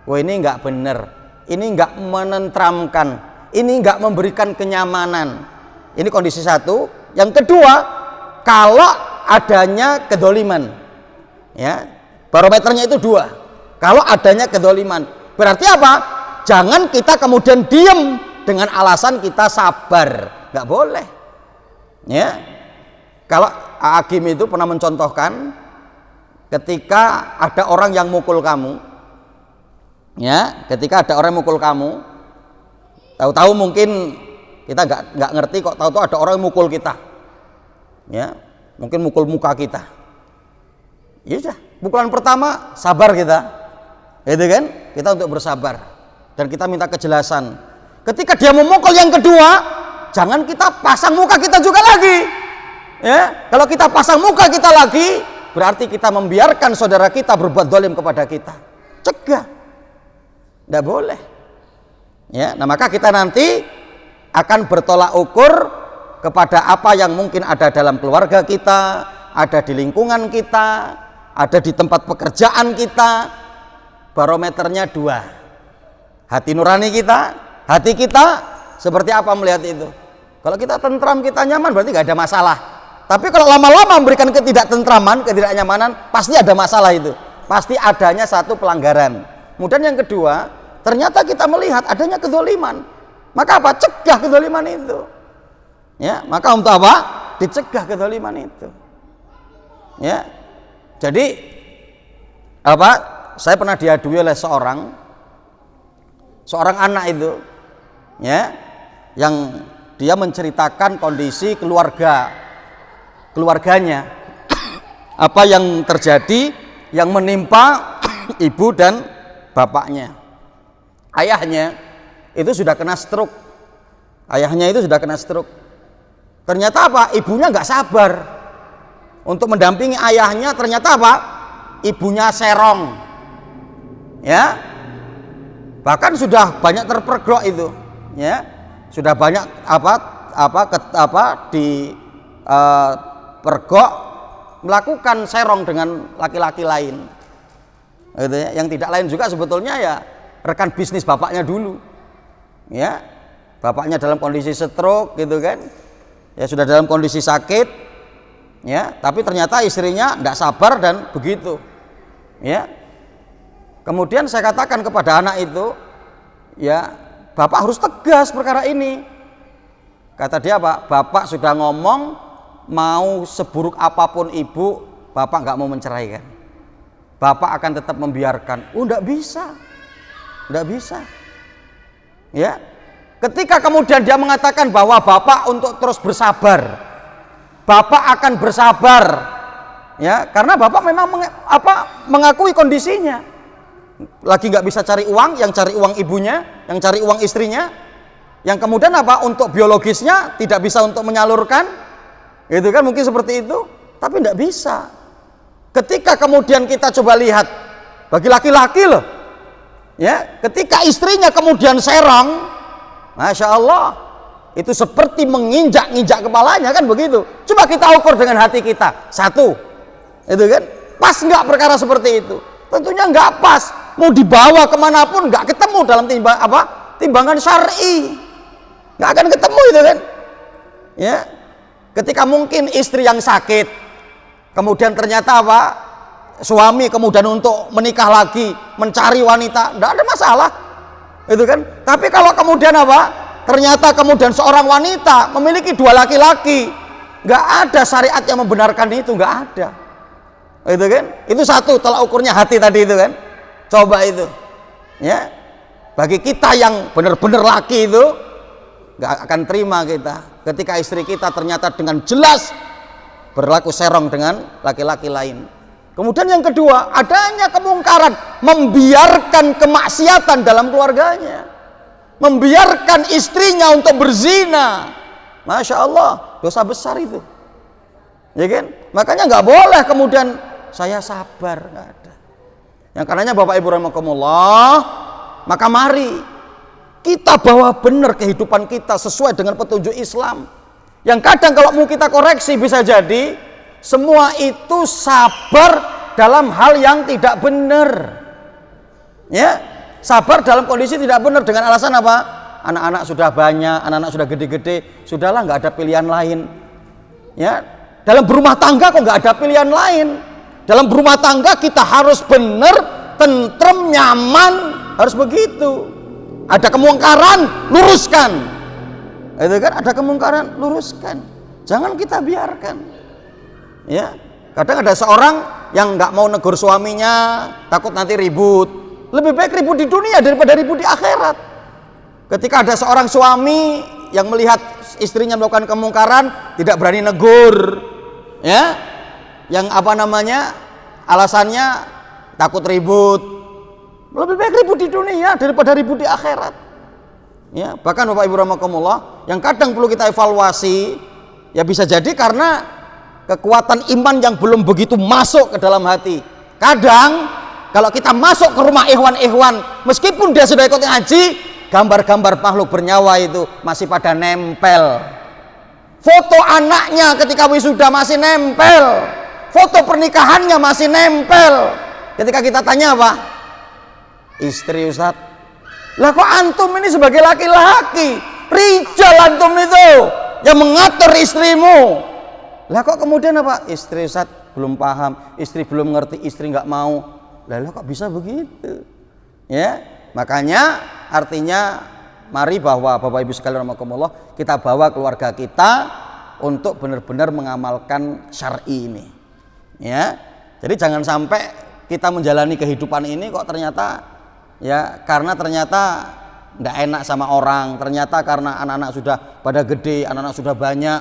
Wah, ini enggak benar, ini enggak menentramkan, ini enggak memberikan kenyamanan. Ini kondisi 1. Yang kedua, kalau adanya kedoliman, ya, barometernya itu 2. Kalau adanya kedoliman, berarti apa? Jangan kita kemudian diem dengan alasan kita sabar, nggak boleh. Ya, kalau Hakim itu pernah mencontohkan ketika ada orang yang mukul kamu, ya, ketika ada orang yang mukul kamu, tahu-tahu mungkin kita nggak ngerti kok, tahu-tahu ada orang yang mukul kita, ya, mungkin mukul muka kita. Ya sudah, pukulan pertama sabar kita, itu kan, kita untuk bersabar dan kita minta kejelasan. Ketika dia memukul yang kedua, jangan kita pasang muka kita juga lagi. Ya, kalau kita pasang muka kita lagi, berarti kita membiarkan saudara kita berbuat dolim kepada kita. Cegah, tidak boleh. Ya, nah maka kita nanti akan bertolak ukur kepada apa yang mungkin ada dalam keluarga kita, ada di lingkungan kita, ada di tempat pekerjaan kita. Barometernya 2. Hati nurani kita, hati kita seperti apa melihat itu. Kalau kita tentram, kita nyaman, berarti nggak ada masalah. Tapi kalau lama-lama memberikan ketidaktentraman, ketidaknyamanan, pasti ada masalah itu. Pasti adanya satu pelanggaran. Kemudian yang kedua, ternyata kita melihat adanya kedoliman. Maka apa? Cegah kedoliman itu. Ya, maka untuk apa? Dicegah kedoliman itu. Ya. Jadi saya pernah diadui oleh seorang anak itu, ya, yang dia menceritakan kondisi keluarganya, apa yang terjadi, yang menimpa ibu dan bapaknya. Ayahnya itu sudah kena stroke. Ternyata apa? Ibunya nggak sabar untuk mendampingi ayahnya. Ternyata apa? Ibunya serong, ya. Bahkan sudah banyak terpergok itu, ya. sudah banyak pergok melakukan serong dengan laki-laki lain, gitu ya, yang tidak lain juga sebetulnya ya rekan bisnis bapaknya dulu, ya, bapaknya dalam kondisi stroke, gitu kan, ya sudah dalam kondisi sakit, ya, tapi ternyata istrinya tidak sabar dan begitu, ya. Kemudian saya katakan kepada anak itu, ya, bapak harus tegas perkara ini. Kata dia, Pak, bapak sudah ngomong mau seburuk apapun ibu, bapak nggak mau menceraikan. Bapak akan tetap membiarkan. Oh, nggak bisa, nggak bisa. Ya, ketika kemudian dia mengatakan bahwa bapak untuk terus bersabar, bapak akan bersabar, ya, karena bapak memang mengakui kondisinya. Lagi nggak bisa cari uang, yang cari uang ibunya, yang cari uang istrinya, yang kemudian untuk biologisnya tidak bisa untuk menyalurkan, gitu kan, mungkin seperti itu, tapi tidak bisa. Ketika kemudian kita coba lihat bagi laki-laki loh, ya, ketika istrinya kemudian serong, masya Allah, itu seperti menginjak-injak kepalanya, kan begitu. Coba kita ukur dengan hati kita, satu, itu kan, pas nggak perkara seperti itu? Tentunya nggak pas. Mau dibawa kemanapun nggak ketemu dalam timbangan syar'i, nggak akan ketemu itu kan, ya. Ketika mungkin istri yang sakit, kemudian ternyata suami kemudian untuk menikah lagi, mencari wanita, nggak ada masalah, itu kan. Tapi kalau kemudian ternyata kemudian seorang wanita memiliki dua laki-laki, nggak ada syariat yang membenarkan itu, nggak ada, itu kan. Itu satu tolak ukurnya hati tadi itu kan. Coba itu, ya, bagi kita yang benar-benar laki itu nggak akan terima kita ketika istri kita ternyata dengan jelas berlaku serong dengan laki-laki lain. Kemudian yang kedua, adanya kemungkaran, membiarkan kemaksiatan dalam keluarganya, membiarkan istrinya untuk berzina, masya Allah, dosa besar itu, ya kan? Makanya nggak boleh kemudian saya sabar, nggak ada. Yang karenanya Bapak Ibu rahimakumullah, maka mari kita bawa benar kehidupan kita sesuai dengan petunjuk Islam. Yang kadang kalau mau kita koreksi bisa jadi semua itu sabar dalam hal yang tidak benar. Ya, sabar dalam kondisi tidak benar dengan alasan apa? Anak-anak sudah banyak, anak-anak sudah gede-gede, sudahlah nggak ada pilihan lain. Ya, dalam berumah tangga kok nggak ada pilihan lain. Dalam berumah tangga kita harus benar, tentrem, nyaman, harus begitu. Ada kemungkaran, luruskan. Itu kan, ada kemungkaran, luruskan. Jangan kita biarkan. Ya, kadang ada seorang yang nggak mau negur suaminya, takut nanti ribut. Lebih baik ribut di dunia daripada ribut di akhirat. Ketika ada seorang suami yang melihat istrinya melakukan kemungkaran, tidak berani negur, ya. Yang alasannya takut ribut. Lebih baik ribut di dunia daripada ribut di akhirat, ya. Bahkan Bapak Ibu rahimakumullah, yang kadang perlu kita evaluasi, ya bisa jadi karena kekuatan iman yang belum begitu masuk ke dalam hati. Kadang kalau kita masuk ke rumah ikhwan-ikhwan, meskipun dia sudah ikut ngaji, gambar-gambar makhluk bernyawa itu masih pada nempel. Foto anaknya ketika wisuda masih nempel, foto pernikahannya masih nempel. Ketika kita tanya apa? Istri Ustaz. Lah kok antum ini sebagai laki-laki, rijal antum itu yang mengatur istrimu. Lah kok kemudian apa? Istri Ustaz belum paham, istri belum ngerti, istri nggak mau. Lah kok bisa begitu? Ya, makanya artinya mari bahwa Bapak Ibu sekalian rahimakumullah, kita bawa keluarga kita untuk benar-benar mengamalkan syar'i ini. Ya, jadi jangan sampai kita menjalani kehidupan ini kok ternyata ya karena ternyata nggak enak sama orang, ternyata karena anak-anak sudah pada gede, anak-anak sudah banyak,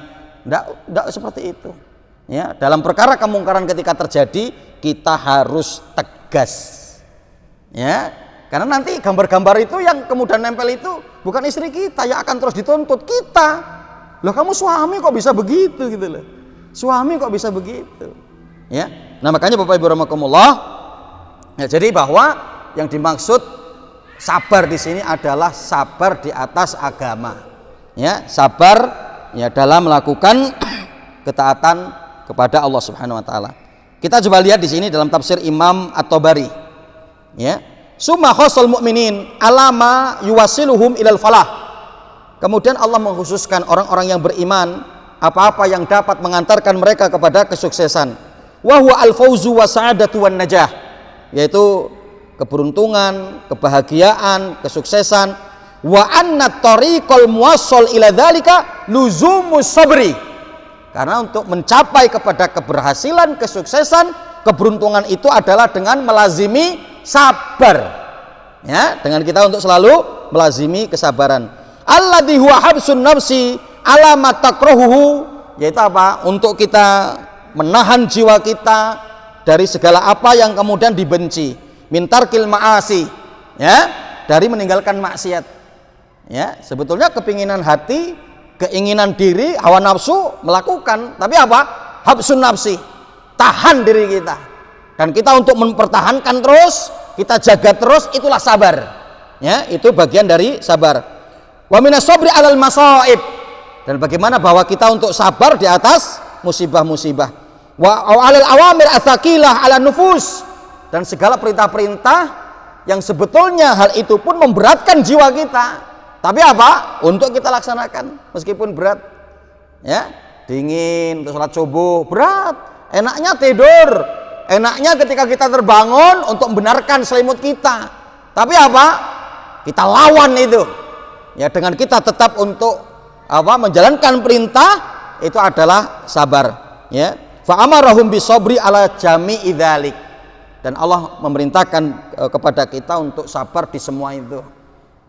nggak seperti itu. Ya, dalam perkara kemungkaran ketika terjadi kita harus tegas. Ya, karena nanti gambar-gambar itu yang kemudian nempel itu bukan istri kita yang akan terus dituntut kita. Loh kamu suami kok bisa begitu gitu loh. Suami kok bisa begitu. Ya. Nah, makanya Bapak Ibu rahimakumullah, ya, jadi bahwa yang dimaksud sabar di sini adalah sabar di atas agama. ya, sabar ya dalam melakukan ketaatan kepada Allah Subhanahu wa taala. Kita coba lihat di sini dalam tafsir Imam At-Tabari. Ya. Summa khosul mu'minin alama yuwasiluhum ilal falah. Kemudian Allah mengkhususkan orang-orang yang beriman apa-apa yang dapat mengantarkan mereka kepada kesuksesan. Wa huwa al-fauzu wa sa'adatu wan najah. Yaitu keberuntungan, kebahagiaan, kesuksesan. Wa anna tariqal muwassal ila dzalika luzumus sabri. Karena untuk mencapai kepada keberhasilan, kesuksesan, keberuntungan itu adalah dengan melazimi sabar. Ya, dengan kita untuk selalu melazimi kesabaran. Alladzi huwa habsun nafsi ala ma takrahuhu, yaitu apa? Untuk kita menahan jiwa kita dari segala apa yang kemudian dibenci. Min tarkil ma'asi, ya, dari meninggalkan maksiat. Ya, sebetulnya kepinginan hati, keinginan diri, hawa nafsu melakukan, tapi apa? Habsun nafsi, tahan diri kita, dan kita untuk mempertahankan terus, kita jaga terus, itulah sabar. Ya, itu bagian dari sabar. Wa minas sabri alal masaib, dan bagaimana bahwa kita untuk sabar di atas musibah-musibah. Wa alal awamir atsaqilah ala nufus, dan segala perintah-perintah yang sebetulnya hal itu pun memberatkan jiwa kita. Tapi apa? Untuk kita laksanakan meskipun berat. Ya, dingin untuk sholat subuh berat. Enaknya tidur. Enaknya ketika kita terbangun untuk membenarkan selimut kita. Tapi apa? Kita lawan itu. Ya, dengan kita tetap untuk apa? Menjalankan perintah, itu adalah sabar. Ya. Fa amarahum bisabri ala jami'i dzalik. Dan Allah memerintahkan kepada kita untuk sabar di semua itu.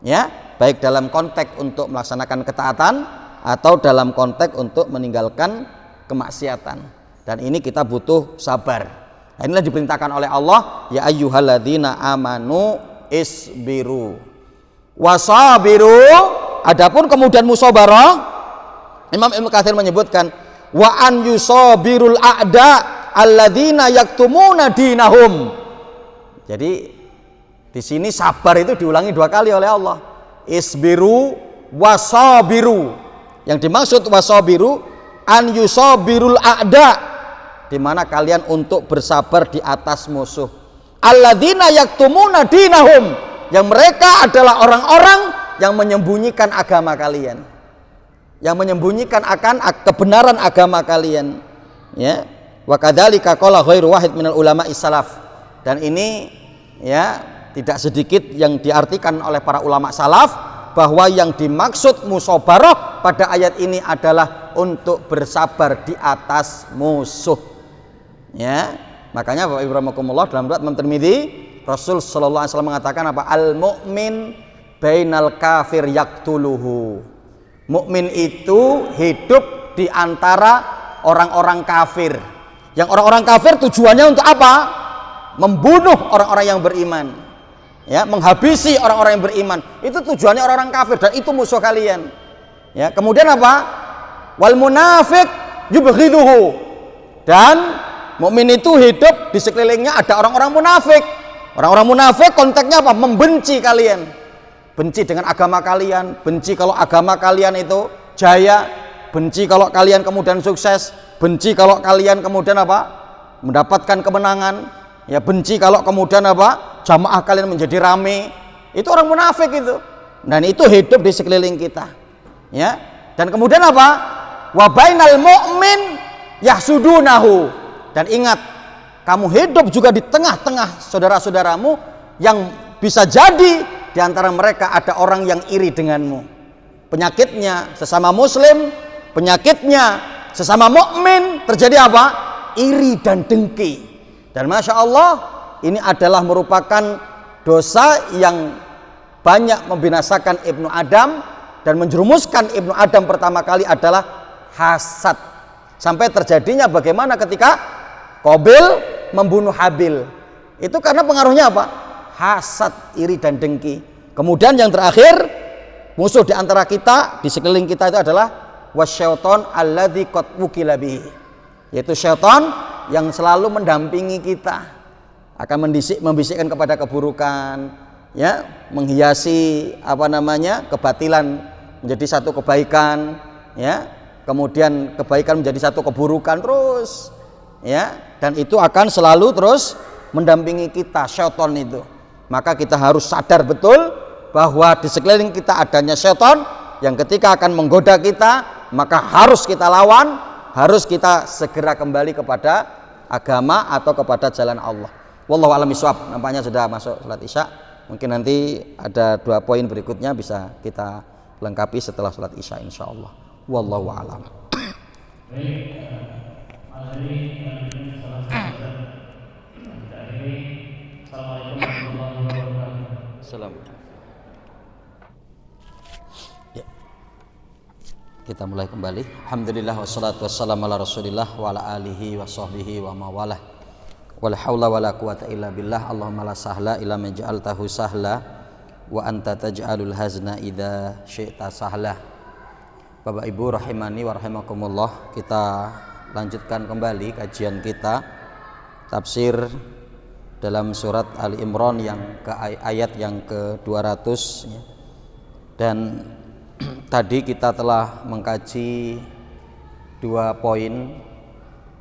Ya, baik dalam konteks untuk melaksanakan ketaatan atau dalam konteks untuk meninggalkan kemaksiatan. Dan ini kita butuh sabar. Nah, inilah diperintahkan oleh Allah, ya ayyuhalladzina amanu isbiru wasabiru. Adapun kemudian musabarah, Imam Ibnu Katsir menyebutkan wa an yusabirul a'da alladzina yaktumuna dinahum. Jadi di sini sabar itu diulangi 2 kali oleh Allah. Isbiru wasabiru. Yang dimaksud wasabiru an yusabirul a'da, di mana kalian untuk bersabar di atas musuh. Alladzina yaktumuna dinahum, yang mereka adalah orang-orang yang menyembunyikan agama kalian. Yang menyembunyikan akan kebenaran agama kalian. Ya. Wa kadzalika qala ghairu wahid minal ulama salaf. Dan ini ya tidak sedikit yang diartikan oleh para ulama salaf, bahwa yang dimaksud musabarah pada ayat ini adalah untuk bersabar di atas musuh. Ya, makanya Bapak Ibu rahimakumullah, dalam riwayat Imam Tirmidzi, Rasul sallallahu alaihi wasallam mengatakan apa? Al mu'min bainal kafir yaqtuluhu. Mukmin itu hidup di antara orang-orang kafir. Yang orang-orang kafir tujuannya untuk apa? Membunuh orang-orang yang beriman. Ya, menghabisi orang-orang yang beriman. Itu tujuannya orang-orang kafir, dan itu musuh kalian. Ya, kemudian apa? Wal munafiq yubghiduhu. Dan mukmin itu hidup di sekelilingnya ada orang-orang munafik. Orang-orang munafik konteksnya apa? Membenci kalian. Benci dengan agama kalian, benci kalau agama kalian itu jaya, benci kalau kalian kemudian sukses, benci kalau kalian kemudian apa? Mendapatkan kemenangan. Ya, benci kalau kemudian apa? Jamaah kalian menjadi rame. Itu orang munafik itu. Dan itu hidup di sekeliling kita. Ya. Dan kemudian apa? Wa bainal mu'min yahsudunahu. Dan ingat, kamu hidup juga di tengah-tengah saudara-saudaramu yang bisa jadi di antara mereka ada orang yang iri denganmu. Penyakitnya sesama muslim, penyakitnya sesama mukmin terjadi apa? Iri dan dengki. Dan Masya Allah, ini adalah merupakan dosa yang banyak membinasakan Ibnu Adam, dan menjerumuskan Ibnu Adam pertama kali adalah hasad. Sampai terjadinya bagaimana ketika Qabil membunuh Habil. Itu karena pengaruhnya apa? Hasad, iri dan dengki. Kemudian yang terakhir, musuh di antara kita, di sekeliling kita itu adalah wasyaiton alladzi qad wukila bihi. Yaitu syaitan yang selalu mendampingi kita, akan membisikkan kepada keburukan, ya, menghiasi kebatilan menjadi satu kebaikan, ya. Kemudian kebaikan menjadi satu keburukan terus, ya. Dan itu akan selalu terus mendampingi kita, syaitan itu. Maka kita harus sadar betul bahwa di sekeliling kita adanya syaitan yang ketika akan menggoda kita, maka harus kita lawan, harus kita segera kembali kepada agama atau kepada jalan Allah. Wallahu a'lam bishawab. Nampaknya sudah masuk salat Isya. Mungkin nanti ada 2 poin berikutnya bisa kita lengkapi setelah salat Isya insyaallah. Wallahu a'lam. Ya. Kita mulai kembali. Alhamdulillah wassalatu wassalamu ala Rasulillah wa ala alihi wa sahbihi wa mawalah. Wala haula wala quwata illa billah. Allahumma la sahla illa ma ja'altahu sahla wa anta taj'alul hazna idza syi'ta sahla. Bapak Ibu rahimani wa rahimakumullah, kita lanjutkan kembali kajian kita tafsir dalam surat Ali Imran yang ke ayat yang ke-200 ya. Dan tadi kita telah mengkaji 2 poin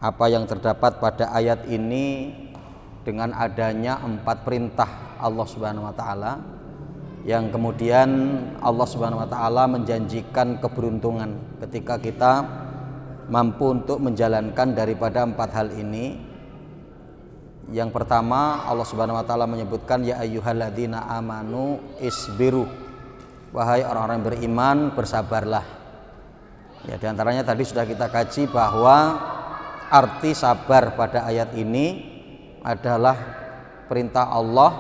apa yang terdapat pada ayat ini dengan adanya 4 perintah Allah Subhanahu wa taala yang kemudian Allah Subhanahu wa taala menjanjikan keberuntungan ketika kita mampu untuk menjalankan daripada 4 hal ini. Yang pertama, Allah Subhanahu wa taala menyebutkan ya ayyuhalladzina amanu isbiru. Wahai orang-orang yang beriman, bersabarlah. Ya, di antaranya tadi sudah kita kaji bahwa arti sabar pada ayat ini adalah perintah Allah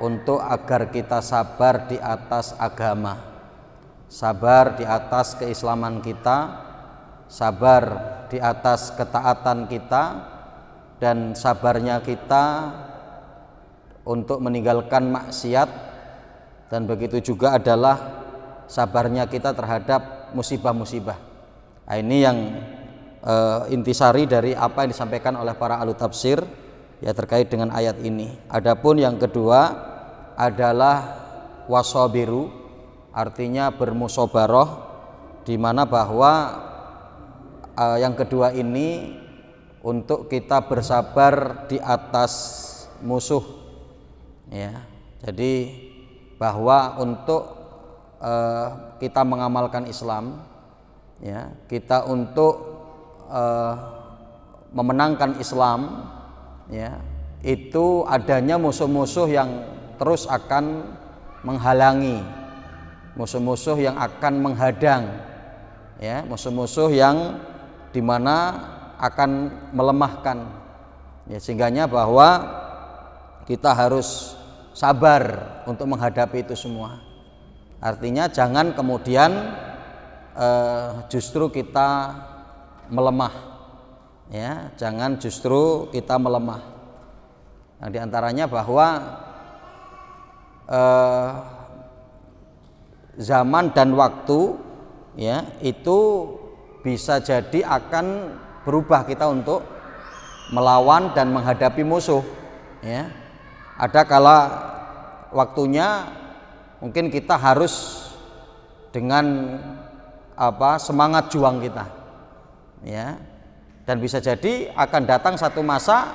untuk agar kita sabar di atas agama, sabar di atas keislaman kita, sabar di atas ketaatan kita, dan sabarnya kita untuk meninggalkan maksiat, dan begitu juga adalah sabarnya kita terhadap musibah-musibah. Nah, ini yang intisari dari apa yang disampaikan oleh para ahli tafsir ya terkait dengan ayat ini. Adapun yang kedua adalah wasabiru, artinya bermusabarah, di mana bahwa yang kedua ini untuk kita bersabar di atas musuh ya. Jadi bahwa untuk kita mengamalkan Islam ya, kita untuk memenangkan Islam ya, itu adanya musuh-musuh yang terus akan menghalangi, musuh-musuh yang akan menghadang ya, musuh-musuh yang dimana akan melemahkan ya, sehingganya bahwa kita harus sabar untuk menghadapi itu semua. Artinya jangan kemudian justru kita melemah ya, jangan justru kita melemah. Nah, diantaranya bahwa zaman dan waktu ya itu bisa jadi akan berubah kita untuk melawan dan menghadapi musuh ya. Ada kala waktunya mungkin kita harus dengan semangat juang kita ya, dan bisa jadi akan datang satu masa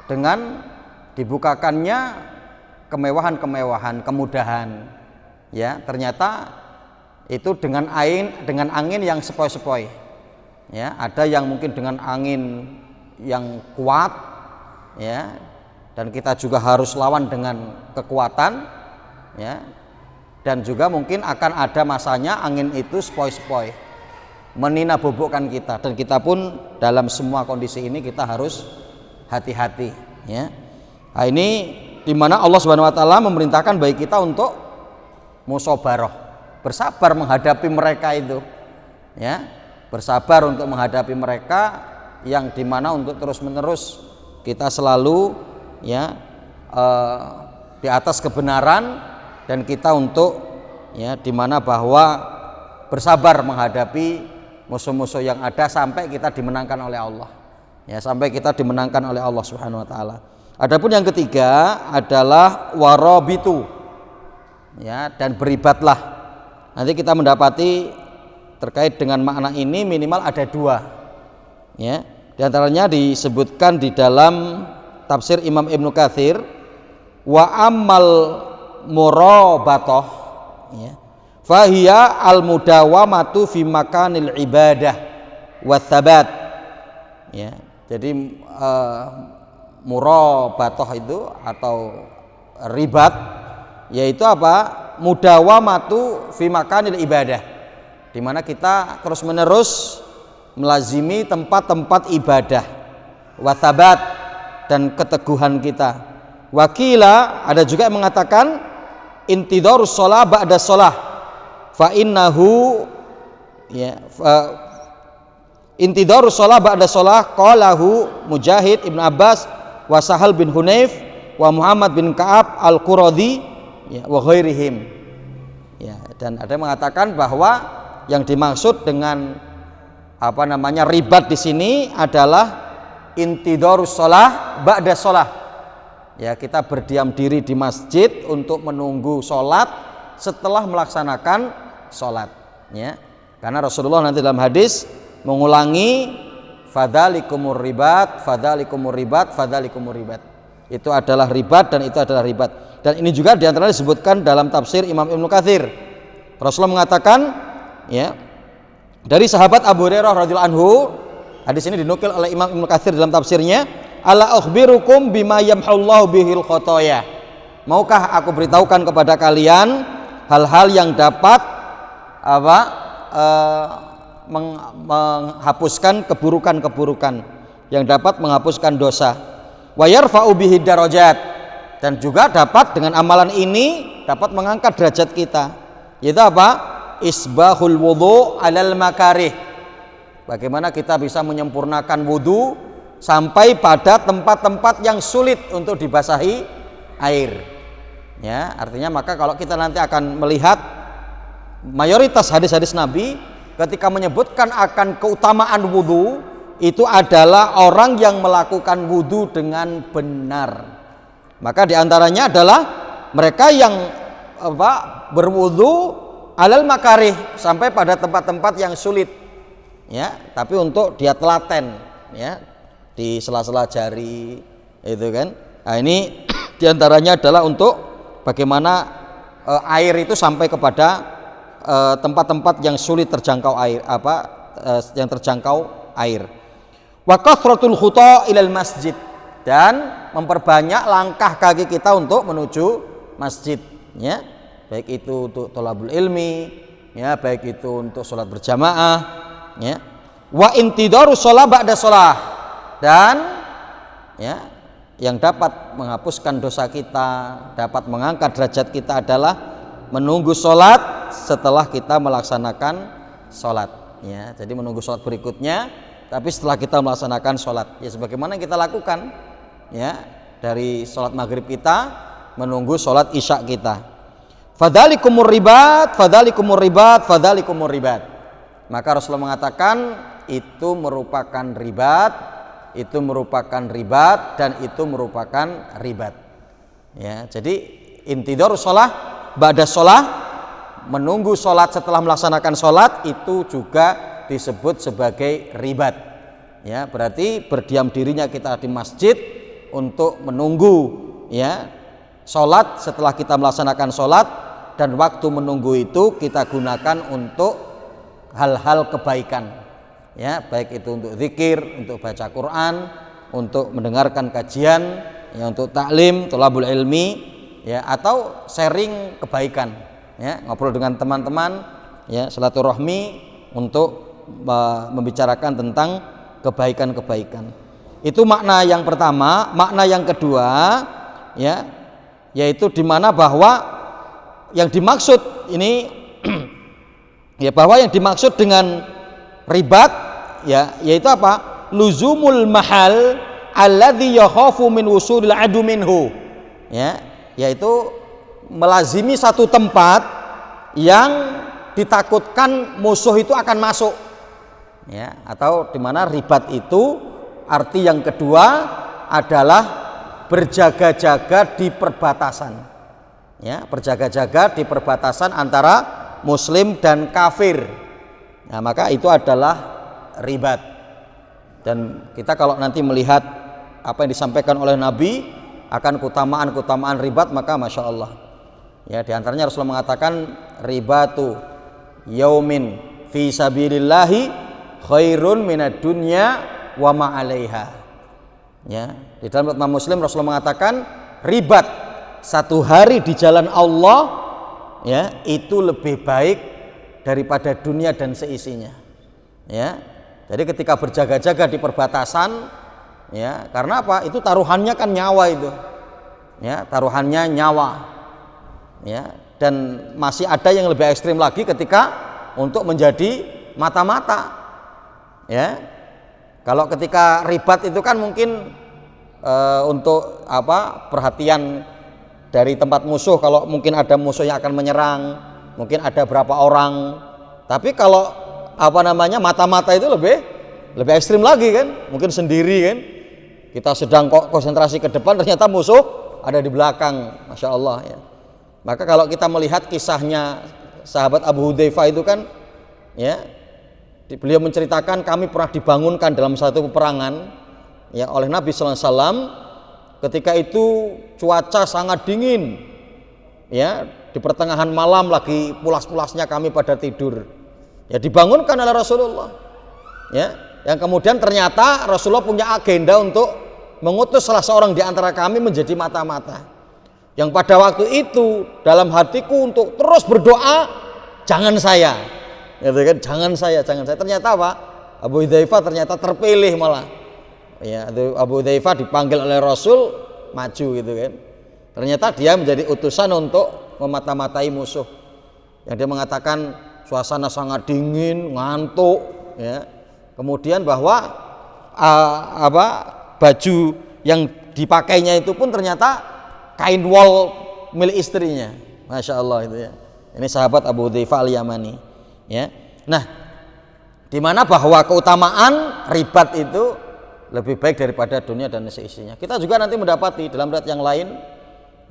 dengan dibukakannya kemewahan-kemewahan, kemudahan ya, ternyata itu dengan angin yang sepoi-sepoi ya. Ada yang mungkin dengan angin yang kuat ya, dan kita juga harus lawan dengan kekuatan ya. Dan juga mungkin akan ada masanya angin itu sepoi-sepoi meninabobokkan kita, dan kita pun dalam semua kondisi ini kita harus hati-hati ya. Nah, ini dimana Allah Subhanahu wa taala memerintahkan bagi kita untuk musabarah, bersabar menghadapi mereka itu ya, bersabar untuk menghadapi mereka yang dimana untuk terus-menerus kita selalu ya di atas kebenaran, dan kita untuk ya dimana bahwa bersabar menghadapi musuh-musuh yang ada sampai kita dimenangkan oleh Allah ya, sampai kita dimenangkan oleh Allah Subhanahu wa taala. Adapun yang ketiga adalah warabitu ya, dan beribatlah nanti kita mendapati terkait dengan makna ini minimal ada dua, ya. Di antaranya disebutkan di dalam tafsir Imam Ibnu Katsir, wa ammal murabatoh, ya, fahiya al mudawamatu fi makanil ibadah wa thabat, ya. Jadi murabatoh itu atau ribat yaitu apa? Mudawamatu fi makanil ibadah, di mana kita terus menerus melazimi tempat-tempat ibadah, wathabat, dan keteguhan kita. Wakila, ada juga yang mengatakan intidharus shalah ba'da shalah fa innahu, ya, intidharus shalah ba'da shalah qalahu Mujahid, Ibnu Abbas, wa Sahal bin Hunayf, wa Muhammad bin Ka'ab al-Quradhi, ya, wa ghairihim. Ya, dan ada yang mengatakan bahwa yang dimaksud dengan ribat di sini adalah intidharus shalah ba'da shalah. Ya, kita berdiam diri di masjid untuk menunggu sholat setelah melaksanakan sholat, ya. Karena Rasulullah nanti dalam hadis mengulangi fadzalikumur ribat, fadzalikumur ribat, fadzalikumur ribat. Itu adalah ribat dan itu adalah ribat. Dan ini juga diantara disebutkan dalam tafsir Imam Ibnu Katsir. Rasulullah mengatakan, ya, dari sahabat Abu Hurairah radhiyallahu anhu, hadis ini dinukil oleh Imam Ibnu Katsir dalam tafsirnya, ala ukhbirukum bima yamhullahu bihil khotoya. Maukah aku beritahukan kepada kalian hal-hal yang dapat menghapuskan keburukan-keburukan, yang dapat menghapuskan dosa. Wa yarfa'u bihi darajat, dan juga dapat dengan amalan ini dapat mengangkat derajat kita. Yaitu apa? Isbahul wudu alal makarih. Bagaimana kita bisa menyempurnakan wudu sampai pada tempat-tempat yang sulit untuk dibasahi air, ya. Artinya maka kalau kita nanti akan melihat mayoritas hadis-hadis Nabi ketika menyebutkan akan keutamaan wudu, itu adalah orang yang melakukan wudu dengan benar. Maka diantaranya adalah mereka yang berwudu alal makarih, sampai pada tempat-tempat yang sulit, ya, tapi untuk dia telaten, ya, di sela-sela jari itu kan. Nah, ini diantaranya adalah untuk bagaimana air itu sampai kepada tempat-tempat yang sulit terjangkau air, yang terjangkau air. Wa kathratul khuta ilal masjid, dan memperbanyak langkah kaki kita untuk menuju masjid, ya, baik itu untuk thalabul ilmi, ya, baik itu untuk sholat berjamaah, ya. Wa intidharus shalah ba'da shalah, dan, ya, yang dapat menghapuskan dosa kita, dapat mengangkat derajat kita adalah menunggu sholat setelah kita melaksanakan sholat, ya. Jadi menunggu sholat berikutnya, tapi setelah kita melaksanakan sholat, ya, sebagaimana yang kita lakukan, ya, dari sholat maghrib kita menunggu sholat isya kita. Fadzalikumur ribat, fadzalikumur ribat, fadzalikumur ribat. Maka Rasulullah mengatakan itu merupakan ribat, itu merupakan ribat, dan itu merupakan ribat, ya. Jadi intidharus shalah ba'da shalah, menunggu sholat setelah melaksanakan sholat, itu juga disebut sebagai ribat, ya. Berarti berdiam dirinya kita di masjid untuk menunggu, ya, sholat setelah kita melaksanakan sholat, dan waktu menunggu itu kita gunakan untuk hal-hal kebaikan, ya, baik itu untuk zikir, untuk baca Quran, untuk mendengarkan kajian, ya, untuk taklim, thalabul ilmi, ya, atau sharing kebaikan, ya, ngobrol dengan teman-teman, ya, silaturahmi untuk membicarakan tentang kebaikan-kebaikan. Itu makna yang pertama. Makna yang kedua, ya, yaitu di mana bahwa yang dimaksud ini ya, bahwa yang dimaksud dengan ribat, ya, yaitu apa? Luzumul mahal alladzi yakhafu min wusulil adu minhu, ya, yaitu melazimi satu tempat yang ditakutkan musuh itu akan masuk, ya, atau di mana ribat itu arti yang kedua adalah berjaga-jaga di perbatasan, ya, berjaga-jaga di perbatasan antara muslim dan kafir. Nah, maka itu adalah ribat. Dan kita kalau nanti melihat apa yang disampaikan oleh Nabi akan keutamaan ribat, maka masya Allah. Ya, diantaranya Rasulullah mengatakan ribatu yaumin fi sabilillahi khairun minad dunya wa ma 'alaiha. Ya, di dalam Imam Muslim Rasulullah mengatakan ribat satu hari di jalan Allah, ya, itu lebih baik daripada dunia dan seisinya. Ya, jadi ketika berjaga-jaga di perbatasan, ya, karena apa? Itu taruhannya kan nyawa itu, ya, taruhannya nyawa, ya, dan masih ada yang lebih ekstrim lagi ketika untuk menjadi mata-mata, ya. Kalau ketika ribat itu kan mungkin untuk apa? Perhatian dari tempat musuh, kalau mungkin ada musuh yang akan menyerang, mungkin ada berapa orang. Tapi kalau apa namanya mata-mata itu lebih ekstrim lagi kan, mungkin sendiri kan, kita sedang konsentrasi ke depan ternyata musuh ada di belakang, masya Allah, ya. Maka kalau kita melihat kisahnya sahabat Abu Hudzaifah itu kan, ya, beliau menceritakan kami pernah dibangunkan dalam satu peperangan, ya, oleh Nabi Sallallahu Alaihi Wasallam. Ketika itu cuaca sangat dingin, ya, di pertengahan malam lagi pulas-pulasnya kami pada tidur, ya, dibangunkan oleh Rasulullah, ya, yang kemudian ternyata Rasulullah punya agenda untuk mengutus salah seorang di antara kami menjadi mata-mata, yang pada waktu itu dalam hatiku untuk terus berdoa, jangan saya, gitu kan, jangan saya. Ternyata apa? Abu Hudzaifah ternyata terpilih malah. Ya, Abu Hudzaifah dipanggil oleh Rasul maju gitu kan. Ternyata dia menjadi utusan untuk memata-matai musuh. Yang dia mengatakan suasana sangat dingin, ngantuk, ya. Kemudian bahwa baju yang dipakainya itu pun ternyata kain wol milik istrinya. Masya Allah itu, ya. Ini sahabat Abu Hudzaifah al-Yamani, ya. Nah, di mana bahwa keutamaan ribat itu lebih baik daripada dunia dan seisinya. Kita juga nanti mendapati dalam riwayat yang lain,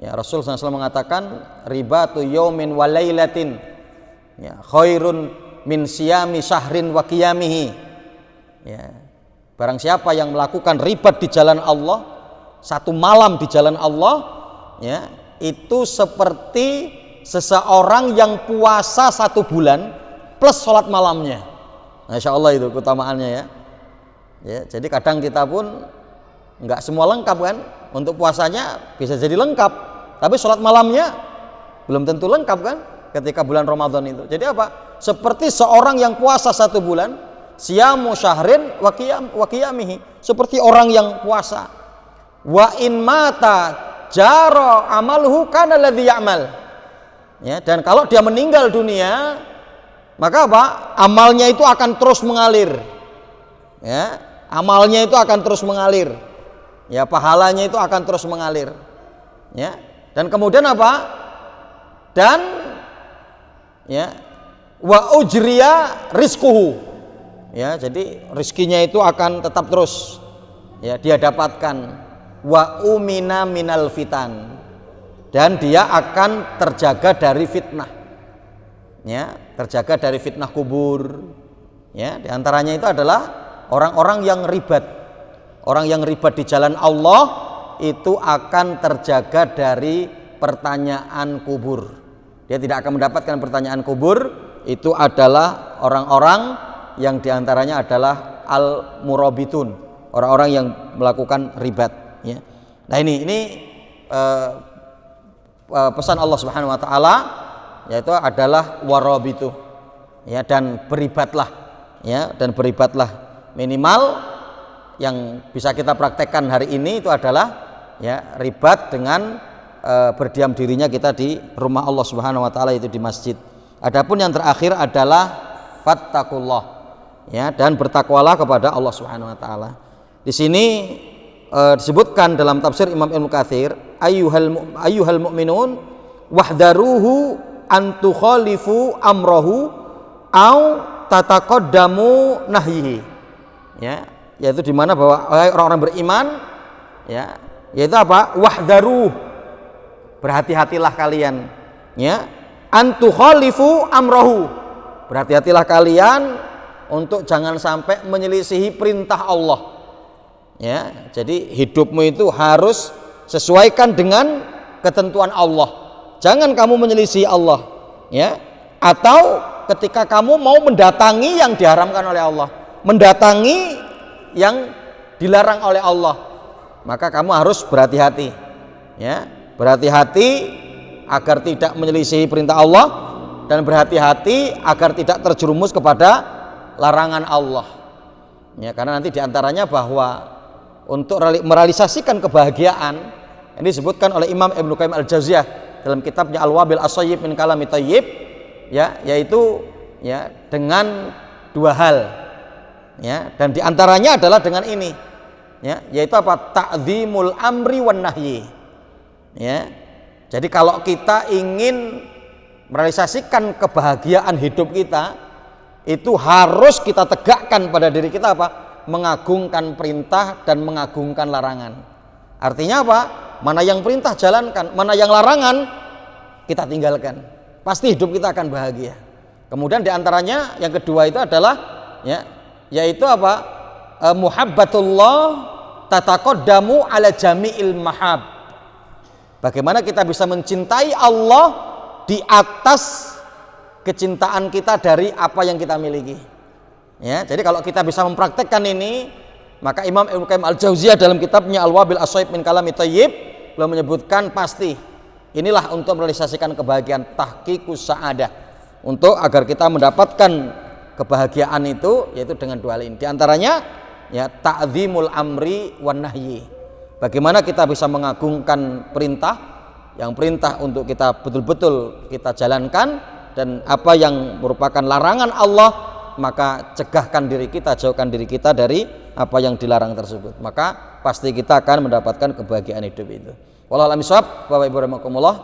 ya, Rasul SAW mengatakan ribatu yaumin wa lailatin, ya, khairun min siyami syahrin wa qiyamihi. Ya, barang siapa yang melakukan ribat di jalan Allah, satu malam di jalan Allah, ya, itu seperti seseorang yang puasa 1 bulan plus sholat malamnya. Masya Allah itu keutamaannya, ya. Ya, jadi kadang kita pun nggak semua lengkap kan, untuk puasanya bisa jadi lengkap, tapi sholat malamnya belum tentu lengkap kan ketika bulan Ramadan itu. Jadi apa? Seperti seorang yang puasa 1 bulan, siyamu syahrin wa qiyamihi, seperti orang yang puasa. Wa in mata jara amaluhu kana alladhi ya'mal. Ya, dan kalau dia meninggal dunia, maka apa? Amalnya itu akan terus mengalir. Ya, amalnya itu akan terus mengalir, ya, pahalanya itu akan terus mengalir, ya. Dan kemudian apa? Dan, ya, wa ujriya rizquhu, ya, jadi rizkinya itu akan tetap terus, ya, dia dapatkan. Wa umina minal fitan, dan dia akan terjaga dari fitnah, ya, terjaga dari fitnah kubur, ya. Di antaranya itu adalah orang-orang yang ribat. Orang yang ribat di jalan Allah itu akan terjaga dari pertanyaan kubur. Dia tidak akan mendapatkan pertanyaan kubur. Itu adalah orang-orang yang diantaranya adalah al-murabitun, orang-orang yang melakukan ribat, ya. Nah, ini pesan Allah Subhanahu wa taala, yaitu adalah warabitu, ya, dan beribatlah, ya, dan beribatlah. Minimal yang bisa kita praktekkan hari ini itu adalah, ya, ribat dengan berdiam dirinya kita di rumah Allah Subhanahu wa taala, itu di masjid. Adapun yang terakhir adalah fattaqullah, ya, dan bertakwalah kepada Allah Subhanahu wa taala. Di sini disebutkan dalam tafsir Imam Ibnu Katsir, ayyuhal mu'minun wahdaruhu an tukhalifu amrahu au tataqaddamu nahyihi. Ya, yaitu di mana bahwa orang-orang beriman, ya, yaitu apa? Wahdaruh, berhati-hatilah kalian, ya, antu khalifu amrohu. Berhati-hatilah kalian untuk jangan sampai menyelisihi perintah Allah. Ya, jadi hidupmu itu harus sesuaikan dengan ketentuan Allah. Jangan kamu menyelisihi Allah, ya. Atau ketika kamu mau mendatangi yang diharamkan oleh Allah, mendatangi yang dilarang oleh Allah, maka kamu harus berhati-hati, ya. Berhati-hati agar tidak menyelisihi perintah Allah dan berhati-hati agar tidak terjerumus kepada larangan Allah. Ya, karena nanti diantaranya bahwa untuk merealisasikan kebahagiaan ini disebutkan oleh Imam Ibnu Qayyim Al-Jauziyah dalam kitabnya Al-Wabil As-Shayyib min Kalami Thayyib, ya, yaitu ya dengan dua hal, ya, dan diantaranya adalah dengan ini, ya, yaitu apa? Ta'zimul amri wan nahyi. Ya, jadi kalau kita ingin merealisasikan kebahagiaan hidup kita, itu harus kita tegakkan pada diri kita apa? Mengagungkan perintah dan mengagungkan larangan. Artinya apa? Mana yang perintah jalankan, mana yang larangan kita tinggalkan. Pasti hidup kita akan bahagia. Kemudian diantaranya yang kedua itu adalah, ya, yaitu apa? Muhabbatullah tataqaddamu ala jami'il mahab. Bagaimana kita bisa mencintai Allah di atas kecintaan kita dari apa yang kita miliki. Ya, jadi kalau kita bisa mempraktekkan ini, maka Imam Ibnu Qayyim Al-Jauziyah dalam kitabnya Al-Wabil As-Shayyib min Kalami Thayyib beliau menyebutkan pasti inilah untuk merealisasikan kebahagiaan tahqiqus sa'adah, untuk agar kita mendapatkan kebahagiaan itu yaitu dengan dua hal ini. Di antaranya ya ta'zimul amri wan nahyi. Bagaimana kita bisa mengagungkan perintah, yang perintah untuk kita betul-betul kita jalankan, dan apa yang merupakan larangan Allah, maka cegahkan diri kita, jauhkan diri kita dari apa yang dilarang tersebut. Maka pasti kita akan mendapatkan kebahagiaan hidup itu. Wallahu a'lam bishawab. Bapak Ibu rahimakumullah,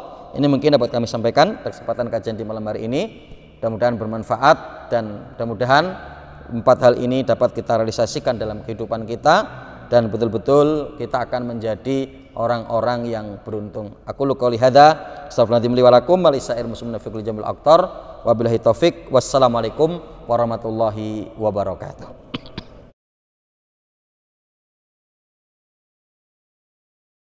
ini mungkin dapat kami sampaikan kesempatan kajian di malam hari ini. Mudah-mudahan bermanfaat dan mudah-mudahan empat hal ini dapat kita realisasikan dalam kehidupan kita, dan betul-betul kita akan menjadi orang-orang yang beruntung. Aku qouli hadza, astaghfirullahaladzim li wa lakum wa lisa'ir muslimin fi kulli jamil aqtar. Wabillahi taufik. Wassalamualaikum warahmatullahi wabarakatuh.